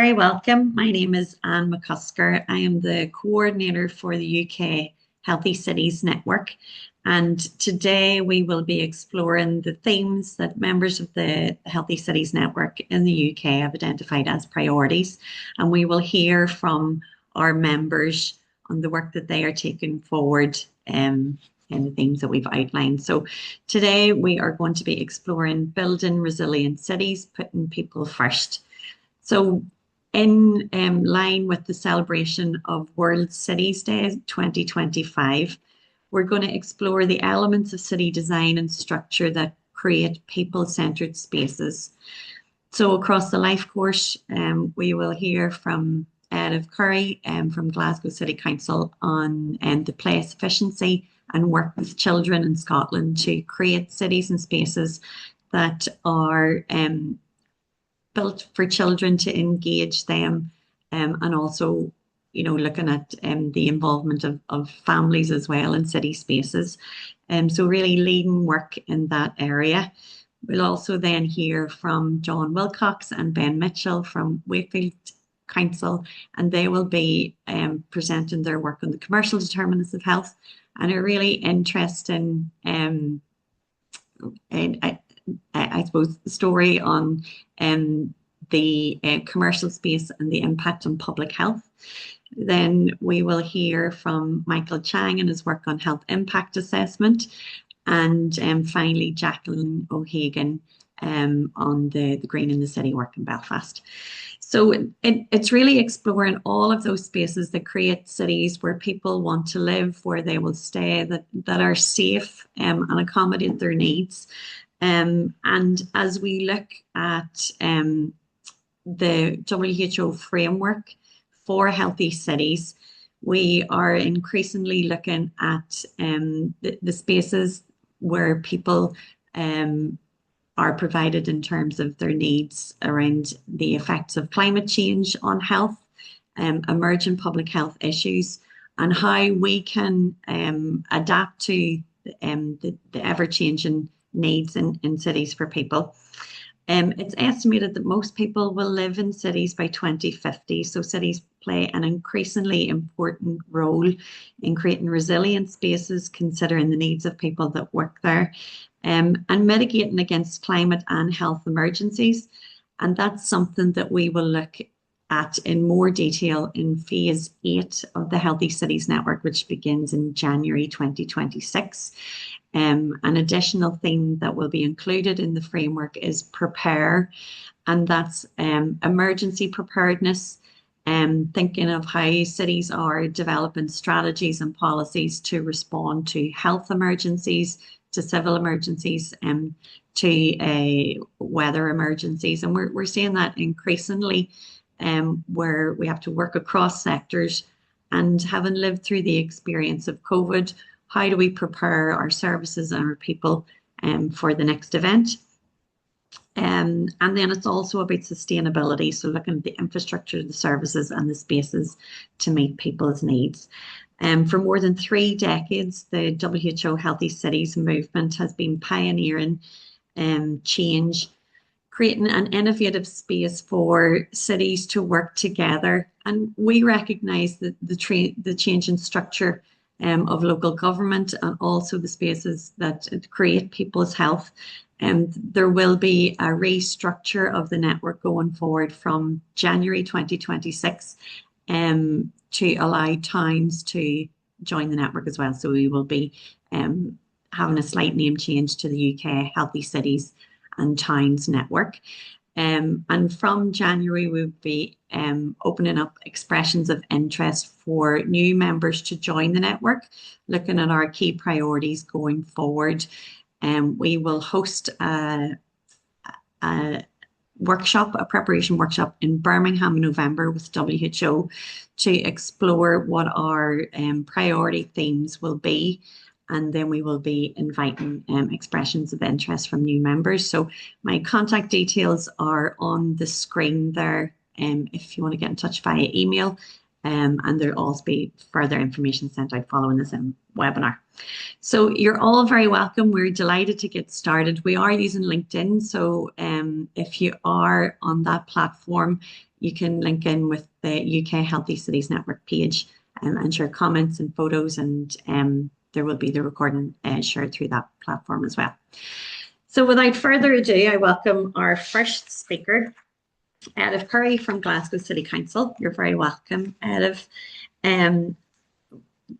Very welcome. My name is Anne McCusker. I am the coordinator for the UK Healthy Cities Network. And today we will be exploring the themes that members of the Healthy Cities Network in the UK have identified as priorities. And we will hear from our members on the work that they are taking forward in the themes that we've outlined. So today we are going to be exploring building resilient cities, putting people first. So in line with the celebration of World Cities Day 2025, we're going to explore the elements of city design and structure that create people-centered spaces. So across the life course, we will hear from Ed Curry from Glasgow City Council on the place efficiency and work with children in Scotland to create cities and spaces that are built for children to engage them, and also, looking at the involvement of families as well in city spaces. So really leading work in that area. We'll also then hear from John Wilcox and Ben Mitchell from Wakefield Council, and they will be presenting their work on the commercial determinants of health, and a really interesting I suppose, story on the commercial space and the impact on public health. Then we will hear from Michael Chang and his work on health impact assessment. And finally, Jacqueline O'Hagan on the Green in the City work in Belfast. So it's really exploring all of those spaces that create cities where people want to live, where they will stay, that are safe and accommodate their needs. And as we look at the WHO framework for healthy cities, we are increasingly looking at the spaces where people are provided in terms of their needs around the effects of climate change on health, emerging public health issues, and how we can adapt to the ever-changing needs in cities for people. It's estimated that most people will live in cities by 2050, so cities play an increasingly important role in creating resilient spaces, considering the needs of people that work there, and mitigating against climate and health emergencies. And that's something that we will look at in more detail in phase 8 of the Healthy Cities Network, which begins in January 2026. An additional theme that will be included in the framework is prepare, and that's emergency preparedness, thinking of how cities are developing strategies and policies to respond to health emergencies, to civil emergencies, to weather emergencies. And we're seeing that increasingly, where we have to work across sectors. And having lived through the experience of COVID, how do we prepare our services and our people for the next event? And then it's also about sustainability. So looking at the infrastructure, the services and the spaces to meet people's needs. For more than 3 decades, the WHO Healthy Cities movement has been pioneering change, creating an innovative space for cities to work together. And we recognise that the change in structure of local government and also the spaces that create people's health. There will be a restructure of the network going forward from January 2026 to allow towns to join the network as well. So we will be having a slight name change to the UK Healthy Cities and Towns Network. And from January, we'll be opening up expressions of interest for new members to join the network, looking at our key priorities going forward. We will host a workshop, a preparation workshop in Birmingham in November with WHO to explore what our priority themes will be. And then we will be inviting expressions of interest from new members. So my contact details are on the screen there if you want to get in touch via email. And there'll also be further information sent out following this webinar. So you're all very welcome. We're delighted to get started. We are using LinkedIn. So if you are on that platform, you can link in with the UK Healthy Cities Network page and share comments and photos, and there will be the recording shared through that platform as well. So without further ado, I welcome our first speaker, Edith Curry from Glasgow City Council. You're very welcome, Edith. Edith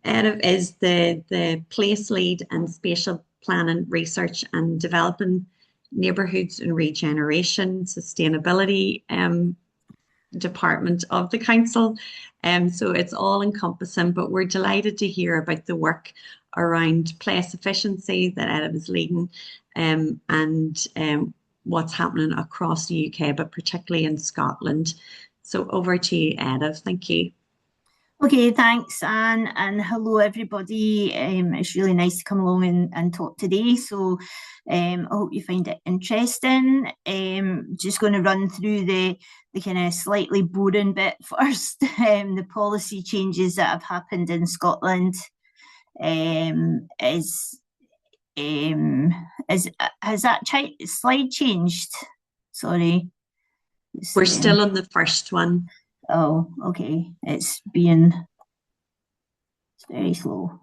is the place lead in spatial planning, research and developing neighbourhoods and regeneration, sustainability department of the council. So it's all encompassing, but we're delighted to hear about the work around place efficiency that Edith is leading, and what's happening across the UK, but particularly in Scotland. So over to you, Edith. Thank you. Okay, thanks, Anne, and hello everybody. It's really nice to come along and talk today. So I hope you find it interesting. Just going to run through the kind of slightly boring bit first. The policy changes that have happened in Scotland. Has that slide changed? Sorry. We're still on the first one. Oh, okay. It's very slow.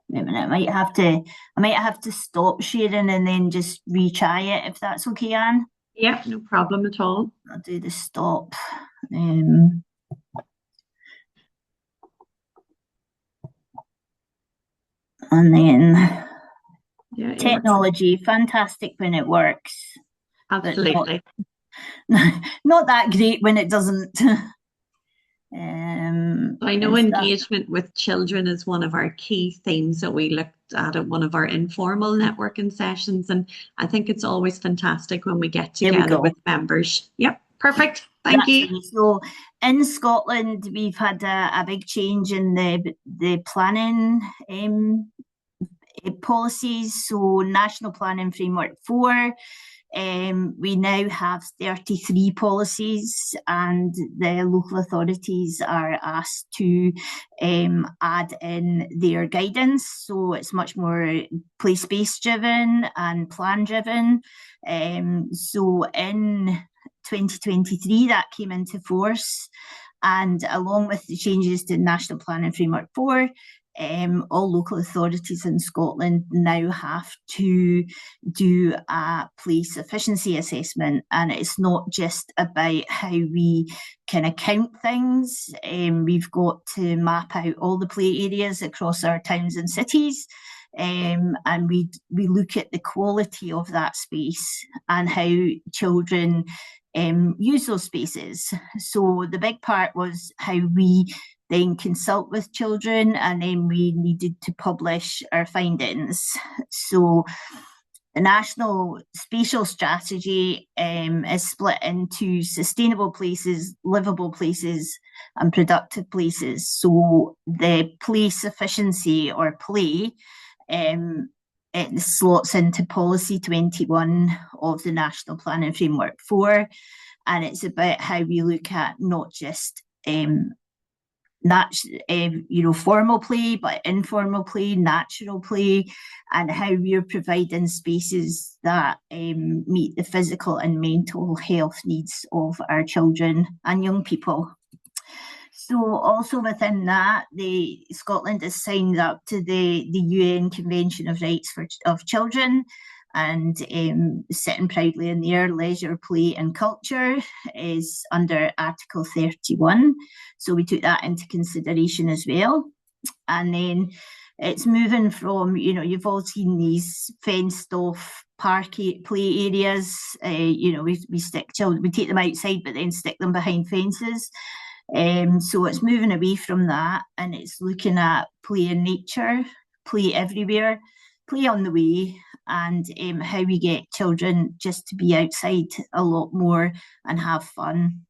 Wait a minute. I might have to stop sharing and then just retry it if that's okay, Anne. Yeah, no problem at all. I'll do the stop. And then technology, fantastic when it works. Absolutely. Not that great when it doesn't. I know engagement with children is one of our key themes that we looked at one of our informal networking sessions, and I think it's always fantastic when we get together with members. Yep, perfect. Thank you. So in Scotland, we've had a big change in the planning policies. So National Planning Framework 4. We now have 33 policies, and the local authorities are asked to add in their guidance. So it's much more place-based driven and plan driven. So in 2023, that came into force. And along with the changes to National Planning Framework 4, all local authorities in Scotland now have to do a place efficiency assessment, and it's not just about how we can account things. We've got to map out all the play areas across our towns and cities, and we look at the quality of that space and how children use those spaces. So the big part was how we then consult with children, and then we needed to publish our findings. So the National Spatial Strategy is split into sustainable places, livable places, and productive places. So the place efficiency or play, it slots into Policy 21 of the National Planning Framework 4, and it's about how we look at not just formal play, but informal play, natural play, and how we're providing spaces that meet the physical and mental health needs of our children and young people. So also within that, Scotland has signed up to the UN Convention of Rights of Children, and sitting proudly in there, leisure, play and culture is under Article 31. So we took that into consideration as well. And then it's moving from, you've all seen these fenced off play areas. We stick children, we take them outside, but then stick them behind fences. So it's moving away from that, and it's looking at play in nature, play everywhere, play on the way, and how we get children just to be outside a lot more and have fun.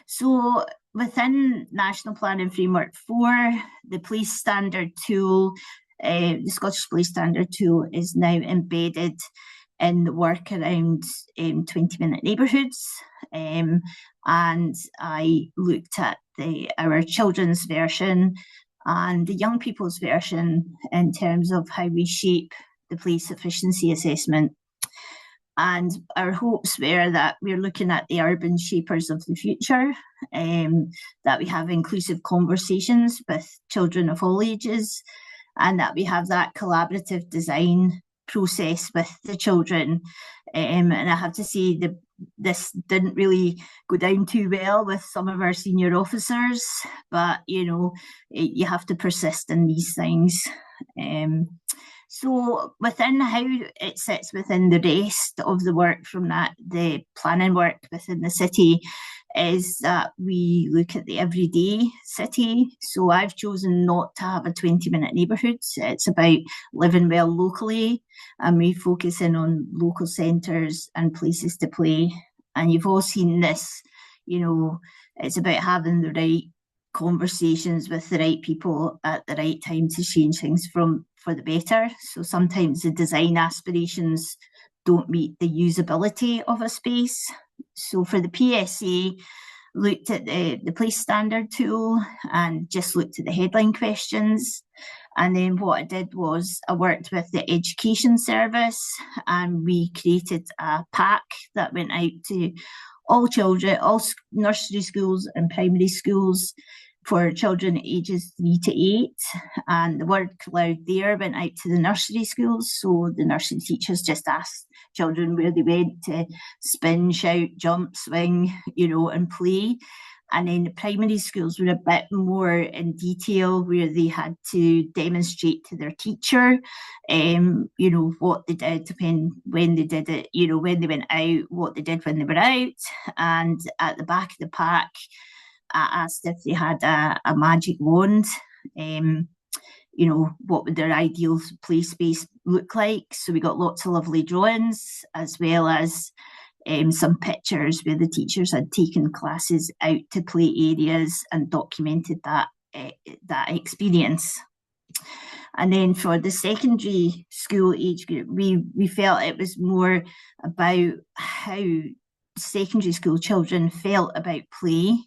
So within National Planning Framework 4, the Place Standard tool, the Scottish Place Standard tool is now embedded in the work around 20-minute neighbourhoods. And I looked at our children's version and the young people's version in terms of how we shape the place efficiency assessment. And our hopes were that we're looking at the urban shapers of the future, that we have inclusive conversations with children of all ages, and that we have that collaborative design process with the children. And I have to say, this didn't really go down too well with some of our senior officers, but you have to persist in these things. So within how it sits within the rest of the work from that, the planning work within the city, is that we look at the everyday city. So I've chosen not to have a 20-minute neighbourhood. It's about living well locally, and we focus in on local centres and places to play. And you've all seen this, it's about having the right conversations with the right people at the right time to change things for the better. So sometimes the design aspirations don't meet the usability of a space. So for the PSA, looked at the place standard tool and just looked at the headline questions. And then what I did was I worked with the education service, and we created a pack that went out to all children, all nursery schools and primary schools for children ages 3 to 8. And the word cloud there went out to the nursery schools. So the nursery teachers just asked children where they went to spin, shout, jump, swing, and play. And then the primary schools were a bit more in detail, where they had to demonstrate to their teacher, what they did, when they did it, when they went out, what they did when they were out. And at the back of the pack, I asked if they had a magic wand, what would their ideal play space look like. So we got lots of lovely drawings, as well as some pictures where the teachers had taken classes out to play areas and documented that experience. And then for the secondary school age group, we felt it was more about how secondary school children felt about play.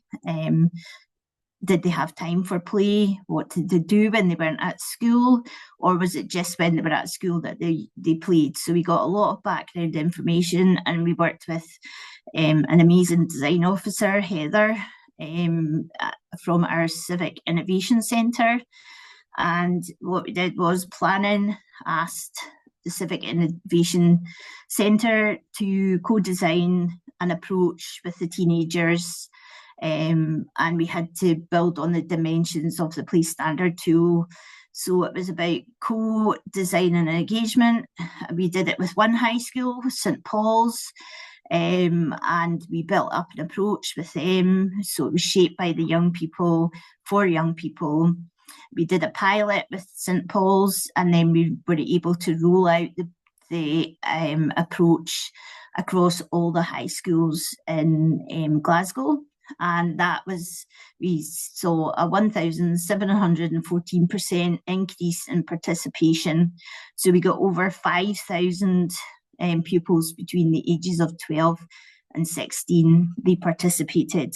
Did they have time for play? What did they do when they weren't at school? Or was it just when they were at school that they played? So we got a lot of background information, and we worked with an amazing design officer, Heather, from our Civic Innovation Centre. And what we did was planning asked the Civic Innovation Centre to co-design an approach with the teenagers, and we had to build on the dimensions of the place standard tool. So it was about co-design and engagement. We did it with one high school, St Paul's, and we built up an approach with them. So it was shaped by the young people, for young people. We did a pilot with St Paul's, and then we were able to roll out the approach across all the high schools in Glasgow. And that was, we saw a 1,714% increase in participation. So we got over 5,000 pupils between the ages of 12 and 16. They participated.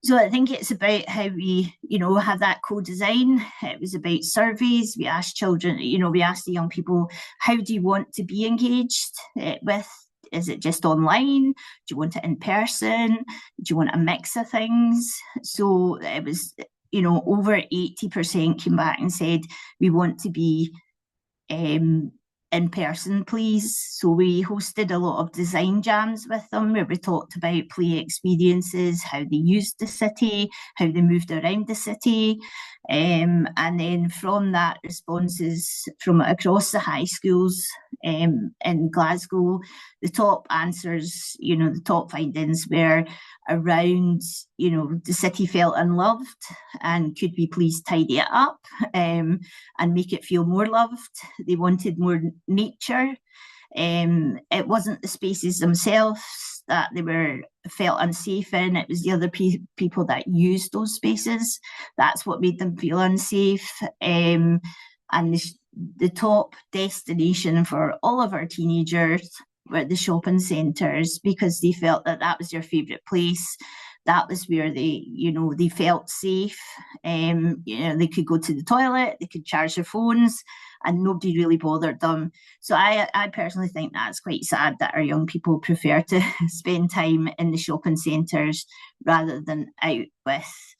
So I think it's about how we, have that co-design. It was about surveys. We asked children, we asked the young people, how do you want to be engaged with? Is it just online? Do you want it in person? Do you want a mix of things? So it was, over 80% came back and said, we want to be in person, please. So we hosted a lot of design jams with them, where we talked about play experiences, how they used the city, how they moved around the city. And then from that, responses from across the high schools in Glasgow, the top answers, the top findings were around, the city felt unloved, and could we please tidy it up and make it feel more loved. They wanted more nature. It wasn't the spaces themselves that they felt unsafe in. It was the other people that used those spaces. That's what made them feel unsafe. And the top destination for all of our teenagers were the shopping centres, because they felt that was their favourite place. that was where they felt safe. They could go to the toilet, they could charge their phones, and nobody really bothered them. So I personally think that's quite sad that our young people prefer to spend time in the shopping centres rather than out with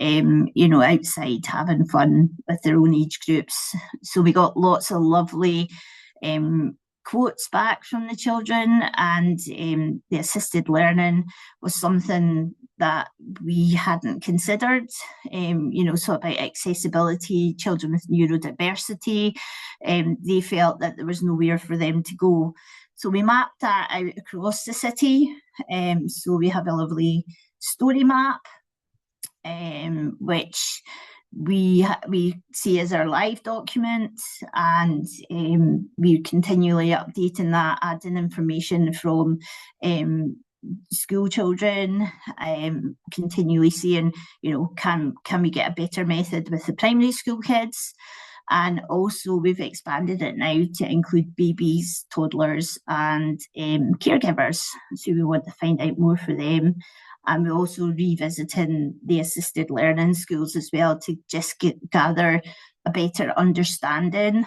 outside having fun with their own age groups. So we got lots of lovely quotes back from the children, and the assisted learning was something that we hadn't considered. So about accessibility, children with neurodiversity, they felt that there was nowhere for them to go. So we mapped that out across the city. So we have a lovely story map, which we see as our live document, and we're continually updating that, adding information from school children, continually seeing, can we get a better method with the primary school kids. And also we've expanded it now to include babies, toddlers, and caregivers. So we want to find out more for them. And we're also revisiting the assisted learning schools as well to just gather a better understanding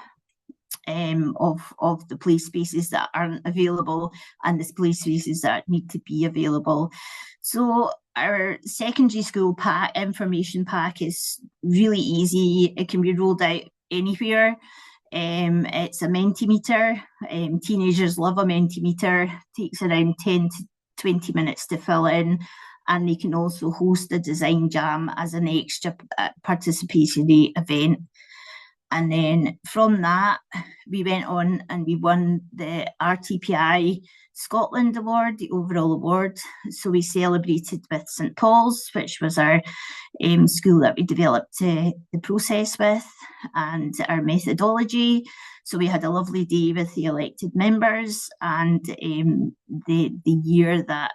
of the play spaces that aren't available and the play spaces that need to be available. So our secondary school information pack is really easy. It can be rolled out anywhere. It's a Mentimeter. Teenagers love a Mentimeter. It takes around 10 to 20 minutes to fill in, and they can also host a design jam as an extra participatory event. And then from that, we went on and we won the RTPI Scotland Award, the overall award. So we celebrated with St Paul's, which was our school that we developed the process with, and our methodology. So we had a lovely day with the elected members, and the year that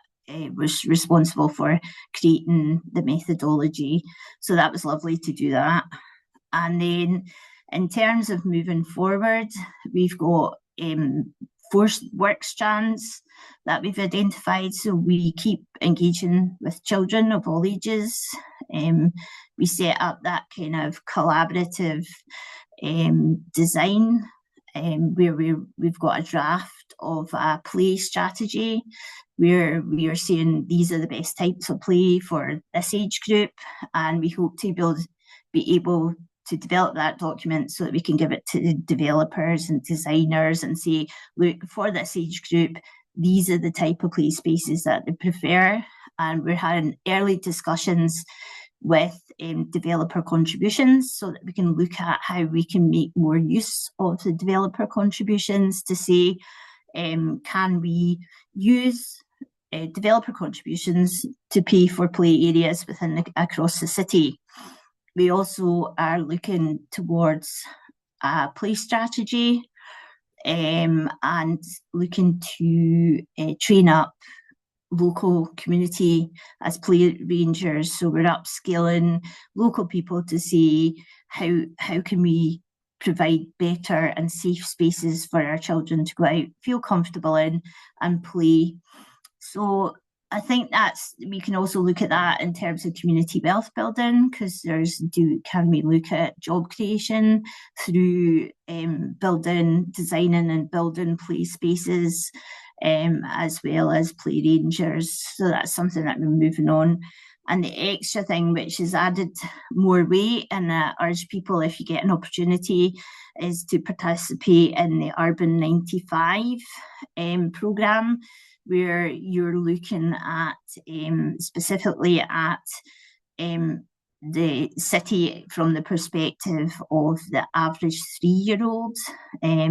was responsible for creating the methodology. So that was lovely to do that. And then in terms of moving forward, we've got 4 work strands that we've identified. So we keep engaging with children of all ages. We set up that kind of collaborative design where we've got a draft of a play strategy where we are saying these are the best types of play for this age group, and we hope to be able to develop that document so that we can give it to developers and designers and say, look, for this age group, these are the type of play spaces that they prefer. And we're having early discussions with developer contributions so that we can look at how we can make more use of the developer contributions to say, can we use developer contributions to pay for play areas across the city. We also are looking towards a play strategy and looking to train up local community as play rangers. So we're upskilling local people to see how can we provide better and safe spaces for our children to go out, feel comfortable in, and play. So I think we can also look at that in terms of community wealth building, because can we look at job creation through designing and building play spaces, as well as play rangers. So that's something that we're moving on. And the extra thing which has added more weight, and I urge people, if you get an opportunity, is to participate in the Urban 95 programme, where you're looking at specifically at the city from the perspective of the average 3-year-old,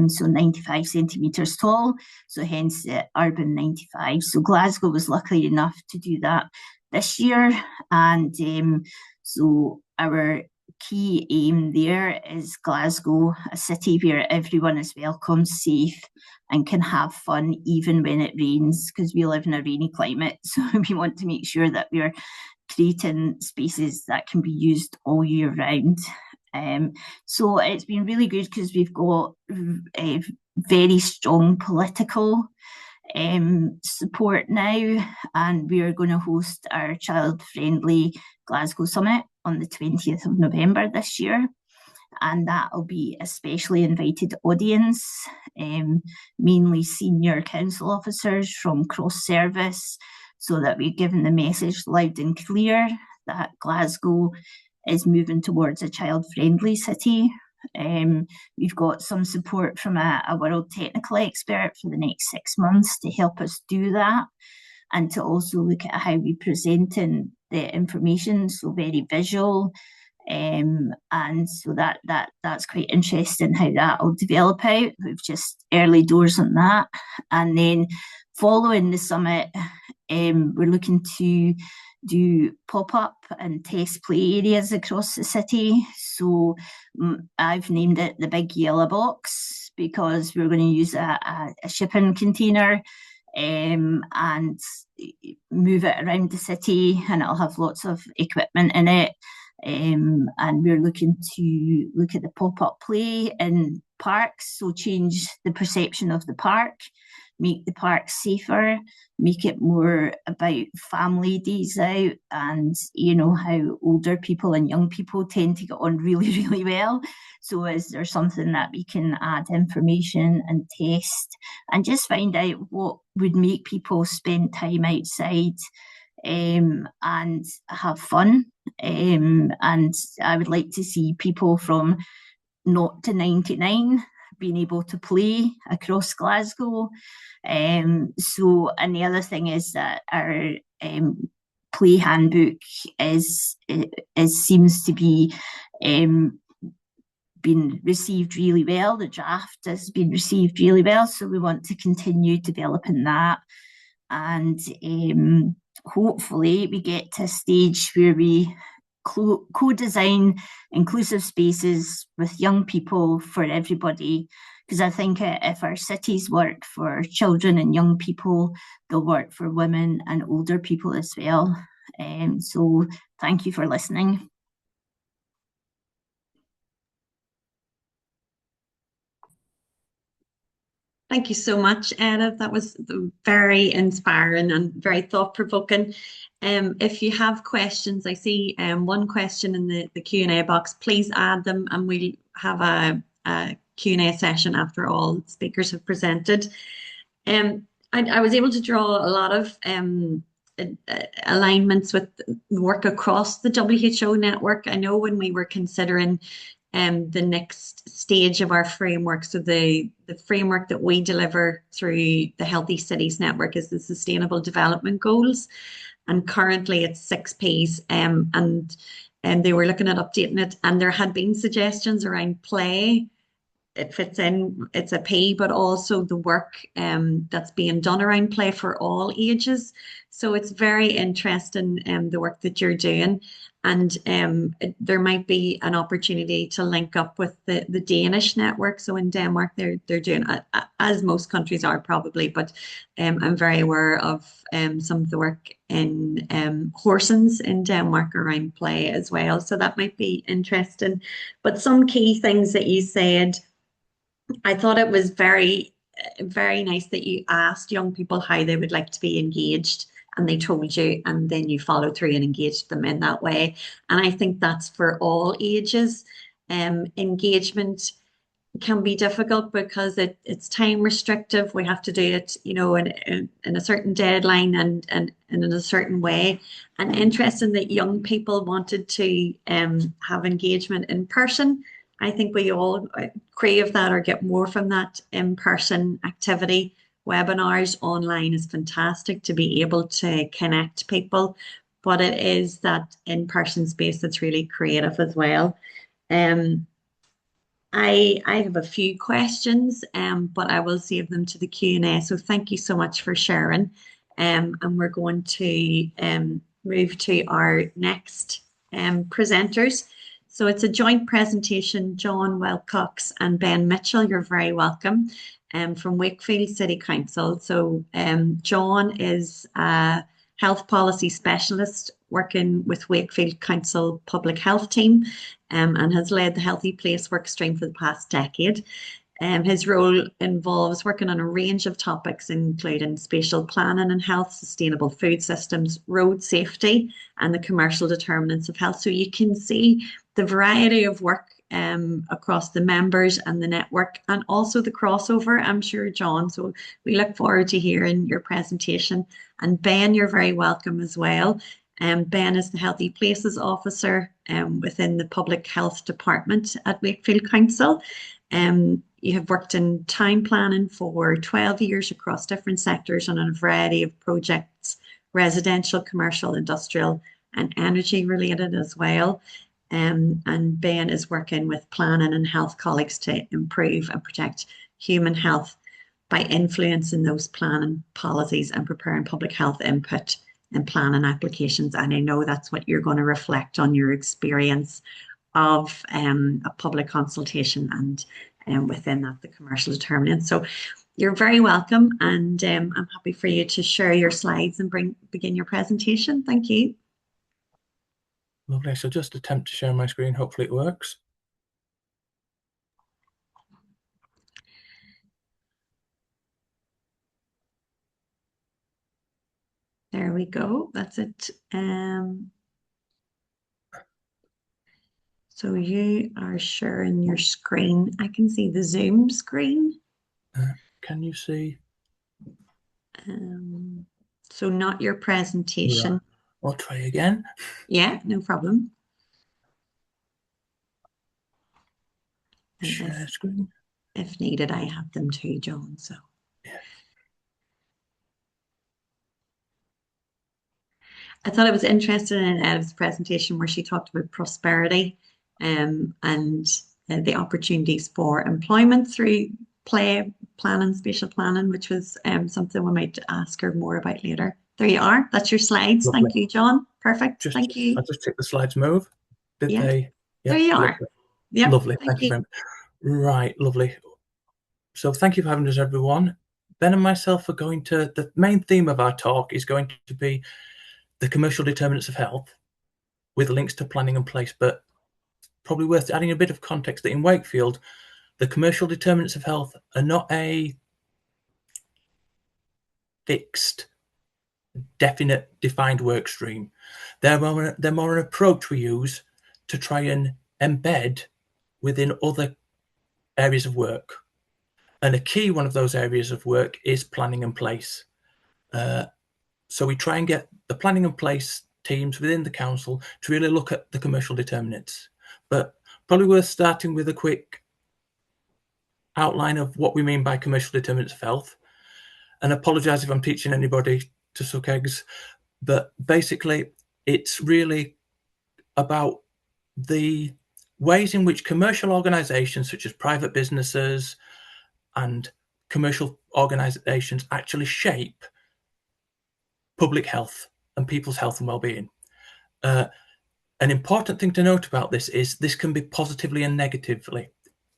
so 95 centimetres tall, so hence the Urban 95. So Glasgow was lucky enough to do that this year, and so our key aim there is Glasgow, a city where everyone is welcome, safe, and can have fun even when it rains, because we live in a rainy climate. So we want to make sure that we're creating spaces that can be used all year round. So it's been really good because we've got a very strong political support now, and we are going to host our child-friendly Glasgow Summit on the 20th of November this year. And that'll be a specially invited audience, mainly senior council officers from cross service, so that we're giving the message loud and clear that Glasgow is moving towards a child-friendly city. We've got some support from a world technical expert for the next 6 months to help us do that, and to also look at how we present the information, so very visual. And so that's quite interesting how that will develop out. We've just early doors on that. And then following the summit, we're looking to do pop-up and test play areas across the city. So I've named it the Big Yellow Box, because we're going to use a shipping container and move it around the city, and it'll have lots of equipment in it. And we're looking to look at the pop-up play in parks, so change the perception of the park, make the park safer, make it more about family days out, and how older people and young people tend to get on really, really well. So is there something that we can add information and test and just find out what would make people spend time outside and have fun? And I would like to see people from 0 to 99 being able to play across Glasgow. And the other thing is that our play handbook seems to be been received really well. The draft has been received really well, so we want to continue developing that. And hopefully we get to a stage where we co-design inclusive spaces with young people for everybody, because I think if our cities work for children and young people, they'll work for women and older people as well. So thank you for listening. Thank you so much, Edith. That was very inspiring and very thought-provoking. If you have questions, I see one question in the Q&A box. Please add them, and we'll have a Q&A session after all speakers have presented. I was able to draw a lot of alignments with work across the WHO network. I know when we were considering the next stage of our framework. So the framework that we deliver through the Healthy Cities Network is the Sustainable Development Goals. And currently it's 6 Ps, and they were looking at updating it, and there had been suggestions around play. It fits in, it's a P, but also the work that's being done around play for all ages. So it's very interesting, the work that you're doing. And there might be an opportunity to link up with the Danish network. So in Denmark, they're doing, as most countries are probably, but I'm very aware of some of the work in Horsens in Denmark around play as well. So that might be interesting. But some key things that you said, I thought it was very, very nice that you asked young people how they would like to be engaged, and they told you, and then you followed through and engaged them in that way. And I think that's for all ages. Engagement can be difficult because it's time restrictive. We have to do it, in a certain deadline and in a certain way. And interesting that young people wanted to have engagement in person. I think we all crave that or get more from that in-person activity. Webinars online is fantastic to be able to connect people, but it is that in-person space that's really creative as well. I have a few questions, but I will save them to the Q&A. So thank you so much for sharing. And we're going to move to our next presenters. So it's a joint presentation, John Wilcox and Ben Mitchell. You're very welcome. From Wakefield City Council. So John is a health policy specialist working with Wakefield Council Public Health Team and has led the Healthy Place work stream for the past decade. His role involves working on a range of topics, including spatial planning and health, sustainable food systems, road safety, and the commercial determinants of health. So you can see the variety of work across the members and the network, and also the crossover, I'm sure, John. So we look forward to hearing your presentation. And Ben, you're very welcome as well. Ben is the Healthy Places Officer within the Public Health Department at Wakefield Council. You have worked in town planning for 12 years across different sectors and on a variety of projects, residential, commercial, industrial, and energy related as well. And Ben is working with planning and health colleagues to improve and protect human health by influencing those planning policies and preparing public health input in planning applications. And I know that's what you're going to reflect on your experience of a public consultation and within that, the commercial determinants. So you're very welcome, and I'm happy for you to share your slides and begin your presentation. Thank you. Lovely. So just attempt to share my screen. Hopefully it works. There we go. That's it. So you are sharing your screen. I can see the Zoom screen. Can you see? So not your presentation. Right. I'll try again. Yeah, no problem. Share screen. If needed, I have them too, John. So yeah. I thought it was interesting in Ev's presentation where she talked about prosperity and the opportunities for employment through planning, spatial planning, which was something we might ask her more about later. There you are. That's your slides. Lovely. Thank you, John. Perfect. Thank you. I'll just check the slides move. Did yeah. they? Yeah, there you are. Lovely. Yep. Lovely. Thank you very much. Right, lovely. So thank you for having us, everyone. Ben and myself are going to, the main theme of our talk is going to be the commercial determinants of health with links to planning and place, but probably worth adding a bit of context that in Wakefield, the commercial determinants of health are not a fixed, definite, defined work stream. They're more an approach we use to try and embed within other areas of work. And a key one of those areas of work is planning and place. So we try and get the planning and place teams within the council to really look at the commercial determinants. But probably worth starting with a quick outline of what we mean by commercial determinants of health. And apologise if I'm teaching anybody to suck eggs, but basically it's really about the ways in which commercial organisations such as private businesses and commercial organisations actually shape public health and people's health and well-being. An important thing to note about this is this can be positively and negatively.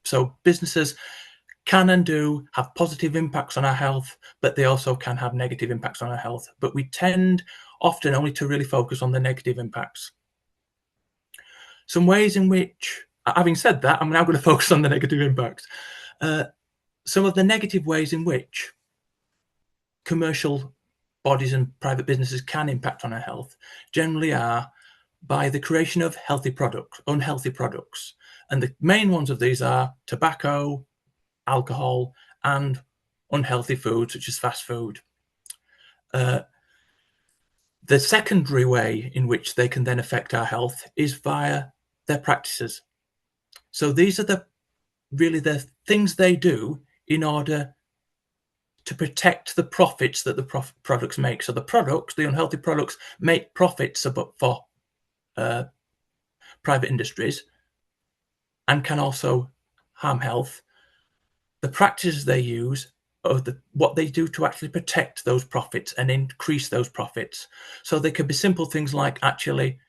So businesses can and do have positive impacts on our health, but they also can have negative impacts on our health. But we tend often only to really focus on the negative impacts. Some ways in which, having said that, I'm now going to focus on the negative impacts. Some of the negative ways in which commercial bodies and private businesses can impact on our health generally are by the creation of unhealthy products. And the main ones of these are tobacco, alcohol, and unhealthy food, such as fast food. The secondary way in which they can then affect our health is via their practices. So these are really the things they do in order to protect the profits that the products make. So the unhealthy products, make profits for private industries and can also harm health. The practices they use are what they do to actually protect those profits and increase those profits. So they could be simple things like actually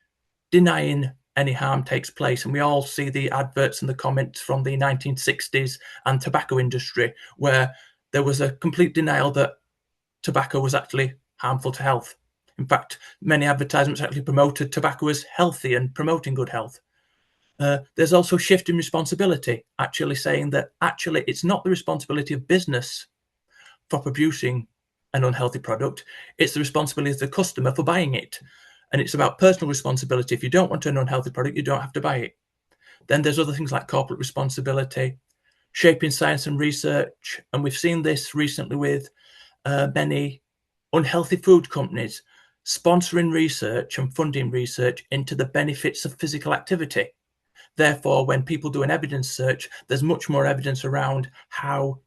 denying any harm takes place. And we all see the adverts and the comments from the 1960s and tobacco industry, where there was a complete denial that tobacco was actually harmful to health. In fact, many advertisements actually promoted tobacco as healthy and promoting good health. There's also shifting responsibility, actually saying that actually it's not the responsibility of business for producing an unhealthy product, it's the responsibility of the customer for buying it. And it's about personal responsibility. If you don't want an unhealthy product, you don't have to buy it. Then there's other things like corporate responsibility, shaping science and research. And we've seen this recently with many unhealthy food companies sponsoring research and funding research into the benefits of physical activity. Therefore, when people do an evidence search, there's much more evidence around how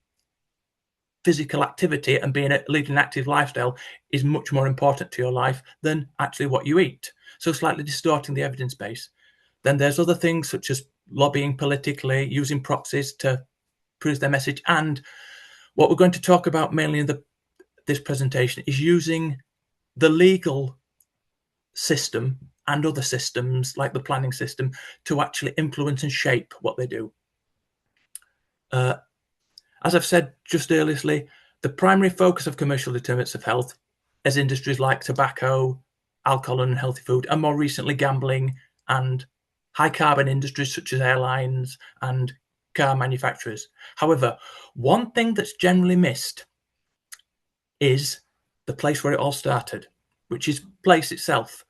physical activity and leading an active lifestyle is much more important to your life than actually what you eat. So slightly distorting the evidence base. Then there's other things such as lobbying politically, using proxies to prove their message. And what we're going to talk about mainly in this presentation is using the legal system and other systems like the planning system to actually influence and shape what they do. As I've said just earlier, the primary focus of commercial determinants of health is industries like tobacco, alcohol and unhealthy food, and more recently gambling and high carbon industries such as airlines and car manufacturers. However, one thing that's generally missed is the place where it all started, which is place itself.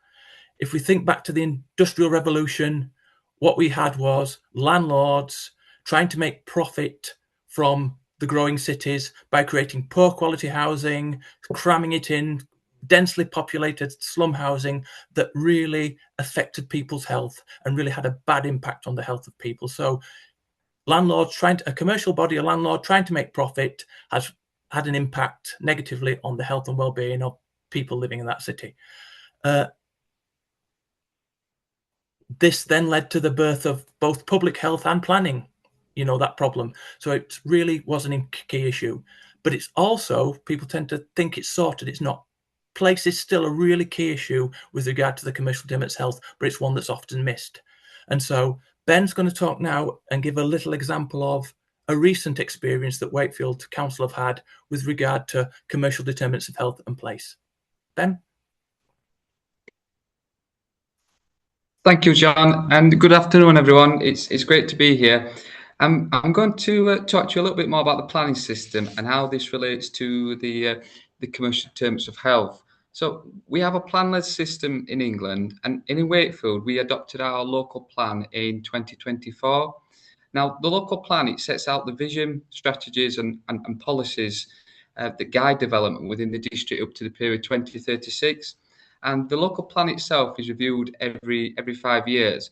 If we think back to the Industrial Revolution, what we had was landlords trying to make profit from the growing cities by creating poor quality housing, cramming it in, densely populated slum housing that really affected people's health and really had a bad impact on the health of people. So a commercial body, a landlord trying to make profit has had an impact negatively on the health and well-being of people living in that city. This then led to the birth of both public health and planning, that problem. So it really wasn't a key issue. But it's also, people tend to think it's sorted. It's not. Place is still a really key issue with regard to the commercial determinants of health, but it's one that's often missed. And so Ben's going to talk now and give a little example of a recent experience that Wakefield Council have had with regard to commercial determinants of health and place. Ben? Thank you, John, and good afternoon, everyone. It's great to be here. I'm going to talk to you a little bit more about the planning system and how this relates to the commercial determinants of health. So we have a plan-led system in England, and in Wakefield, we adopted our local plan in 2024. Now, the local plan, it sets out the vision, strategies and policies that guide development within the district up to the period 2036. And the local plan itself is reviewed every 5 years.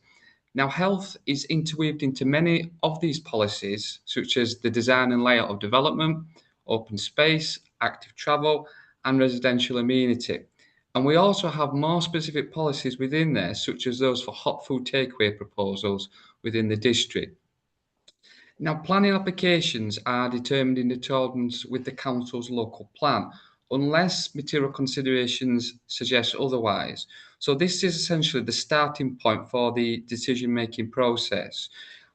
Now, health is interweaved into many of these policies, such as the design and layout of development, open space, active travel, and residential amenity. And we also have more specific policies within there, such as those for hot food takeaway proposals within the district. Now, planning applications are determined in accordance with the council's local plan, unless material considerations suggest otherwise. So this is essentially the starting point for the decision-making process.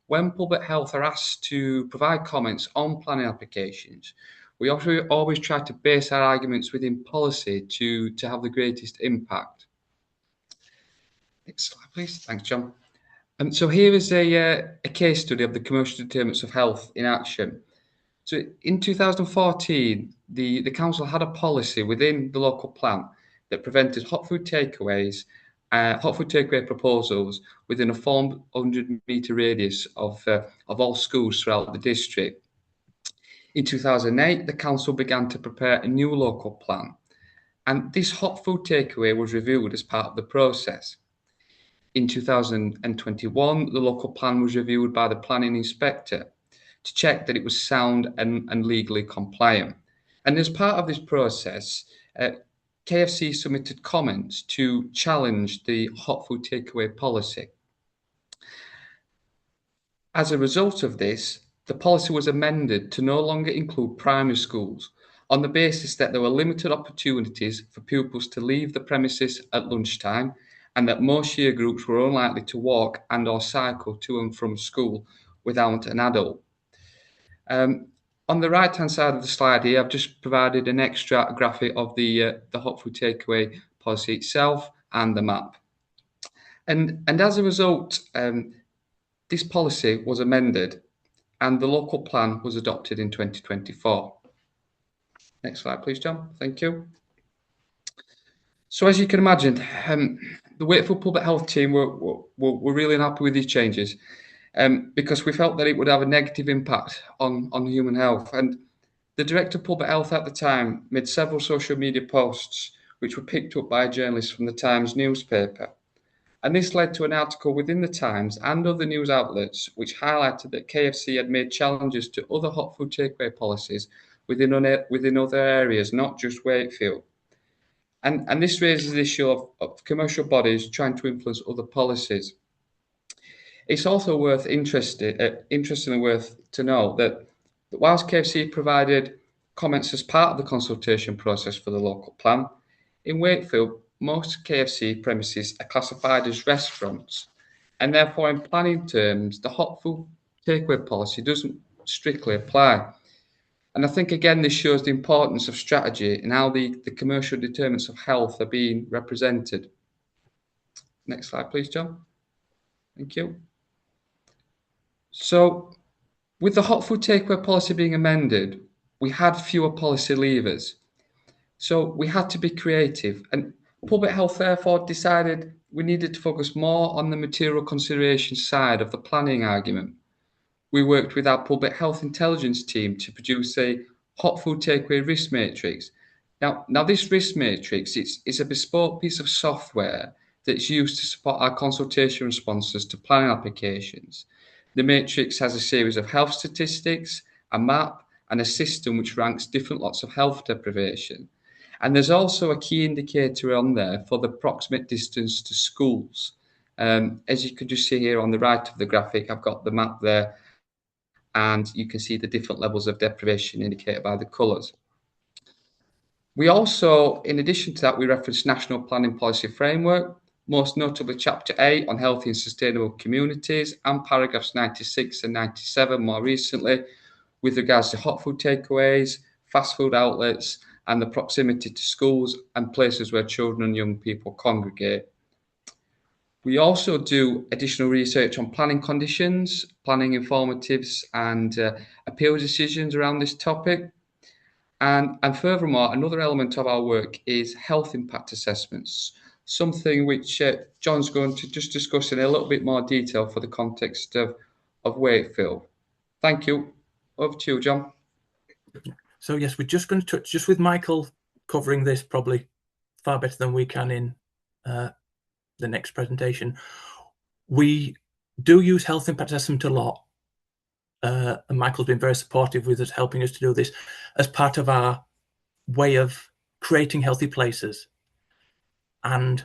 When public health are asked to provide comments on planning applications, we always try to base our arguments within policy to have the greatest impact. Next slide, please. Thanks, John. So here is a case study of the commercial determinants of health in action. So in 2014, the council had a policy within the local plan that prevented hot food takeaway proposals within a 400-metre radius of all schools throughout the district. In 2008, the council began to prepare a new local plan, and this hot food takeaway was reviewed as part of the process. In 2021, the local plan was reviewed by the planning inspector to check that it was sound and legally compliant. And as part of this process, KFC submitted comments to challenge the hot food takeaway policy. As a result of this, the policy was amended to no longer include primary schools on the basis that there were limited opportunities for pupils to leave the premises at lunchtime and that most year groups were unlikely to walk and or cycle to and from school without an adult. On the right-hand side of the slide here, I've just provided an extra graphic of the hot food takeaway policy itself and the map. And as a result, this policy was amended and the local plan was adopted in 2024. Next slide, please, John. Thank you. So as you can imagine, the Wakefield Public Health team were really unhappy with these changes because we felt that it would have a negative impact on human health. And the Director of Public Health at the time made several social media posts which were picked up by a journalist from the Times newspaper. And this led to an article within the Times and other news outlets which highlighted that KFC had made challenges to other hot food takeaway policies within other areas, not just Wakefield. And this raises the issue of commercial bodies trying to influence other policies. It's also interestingly worth to note that whilst KFC provided comments as part of the consultation process for the local plan, in Wakefield, most KFC premises are classified as restaurants, and therefore in planning terms, the hot food takeaway policy doesn't strictly apply. And I think, again, this shows the importance of strategy and how the commercial determinants of health are being represented. Next slide, please, John. Thank you. So, with the hot food takeaway policy being amended, we had fewer policy levers. So we had to be creative, and Public Health therefore decided we needed to focus more on the material consideration side of the planning argument. We worked with our Public Health Intelligence team to produce a hot food takeaway risk matrix. Now this risk matrix is a bespoke piece of software that's used to support our consultation responses to planning applications. The matrix has a series of health statistics, a map, and a system which ranks different lots of health deprivation. And there's also a key indicator on there for the approximate distance to schools. As you can just see here on the right of the graphic, I've got the map there, and you can see the different levels of deprivation indicated by the colours. We also, in addition to that, we referenced National Planning Policy Framework, most notably Chapter 8 on healthy and sustainable communities, and paragraphs 96 and 97 more recently, with regards to hot food takeaways, fast food outlets, and the proximity to schools and places where children and young people congregate. We also do additional research on planning conditions, planning informatives, and appeal decisions around this topic. And furthermore, another element of our work is health impact assessments, something which John's going to just discuss in a little bit more detail for the context of Wakefield. Thank you. Over to you, John. So yes, we're just going to touch, just with Michael covering this probably far better than we can in the next presentation. We do use health impact assessment a lot, and Michael's been very supportive with us, helping us to do this as part of our way of creating healthy places and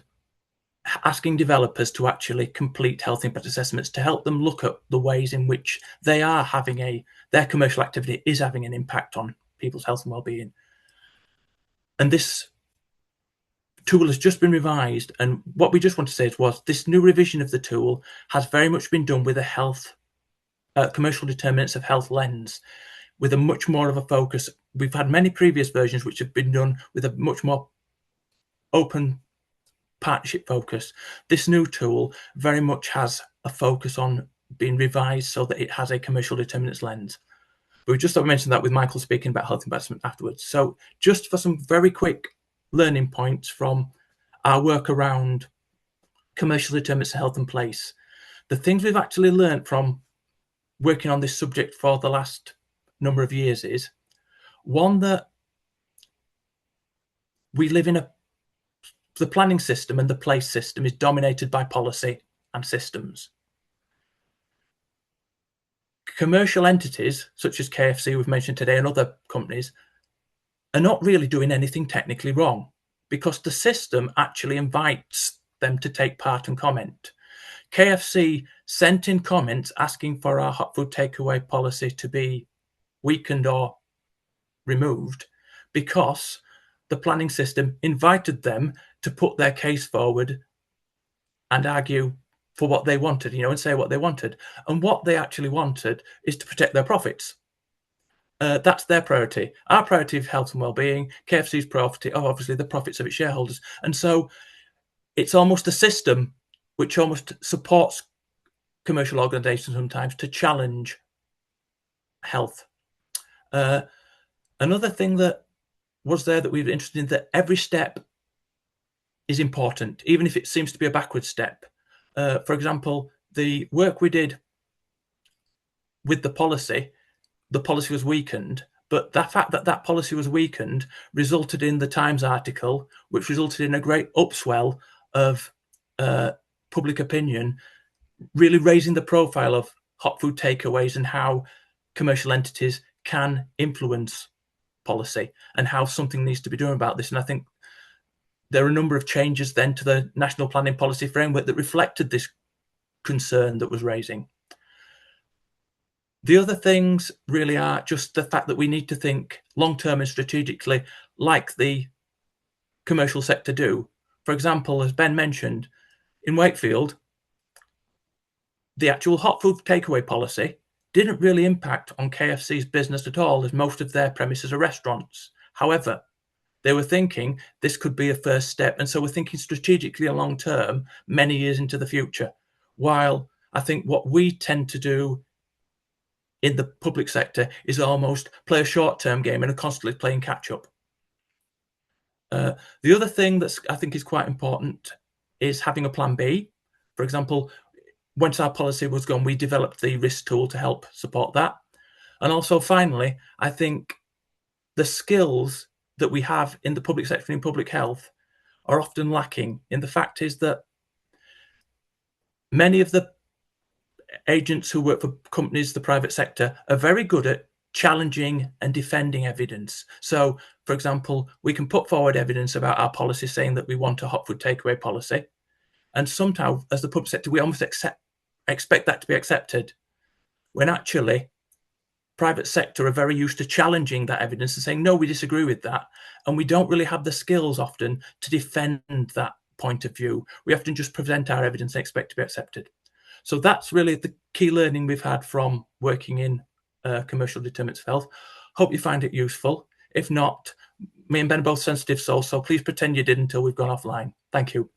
asking developers to actually complete health impact assessments to help them look at the ways in which they are having their commercial activity is having an impact on people's health and well-being. And this tool has just been revised, and what we just want to say was this new revision of the tool has very much been done with a health commercial determinants of health lens, with a much more of a focus. We've had many previous versions which have been done with a much more open partnership focus. This new tool very much has a focus on being revised so that it has a commercial determinants lens. But we just thought we mentioned that with Michael speaking about health investment afterwards. So just for some very quick learning points from our work around commercial determinants of health and place, the things we've actually learned from working on this subject for the last number of years is, one, that we live in the planning system and the place system is dominated by policy and systems. Commercial entities such as KFC we've mentioned today and other companies are not really doing anything technically wrong, because the system actually invites them to take part and comment. KFC sent in comments asking for our hot food takeaway policy to be weakened or removed because the planning system invited them to put their case forward and argue for what they wanted, and say what they wanted. And what they actually wanted is to protect their profits. That's their priority. Our priority is health and well-being. KFC's priority are obviously the profits of its shareholders. And so it's almost a system which almost supports commercial organisations sometimes to challenge health. Another thing that was there that we were interested in, that every step is important, even if it seems to be a backward step. For example, the work we did with the policy was weakened, but the fact that that policy was weakened resulted in the Times article, which resulted in a great upswell of public opinion, really raising the profile of hot food takeaways and how commercial entities can influence policy and how something needs to be done about this. And I think there are a number of changes then to the National Planning Policy Framework that reflected this concern that was raising. The other things really are just the fact that we need to think long-term and strategically like the commercial sector do. For example, as Ben mentioned, in Wakefield, the actual hot food takeaway policy didn't really impact on KFC's business at all, as most of their premises are restaurants. However, they were thinking this could be a first step, and so we're thinking strategically and long term, many years into the future. While I think what we tend to do in the public sector is almost play a short-term game and are constantly playing catch-up. The other thing that I think is quite important is having a plan B. For example, once our policy was gone, we developed the risk tool to help support that. And also, finally, I think the skills that we have in the public sector and in public health are often lacking. And the fact is that many of the agents who work for companies, the private sector, are very good at challenging and defending evidence. So, for example, we can put forward evidence about our policy saying that we want a hot food takeaway policy. And sometimes, as the public sector, we almost expect that to be accepted, when actually private sector are very used to challenging that evidence and saying, no, we disagree with that. And we don't really have the skills often to defend that point of view. We often just present our evidence and expect to be accepted. So that's really the key learning we've had from working in commercial determinants of health. Hope you find it useful. If not, me and Ben are both sensitive souls, so please pretend you did until we've gone offline. Thank you.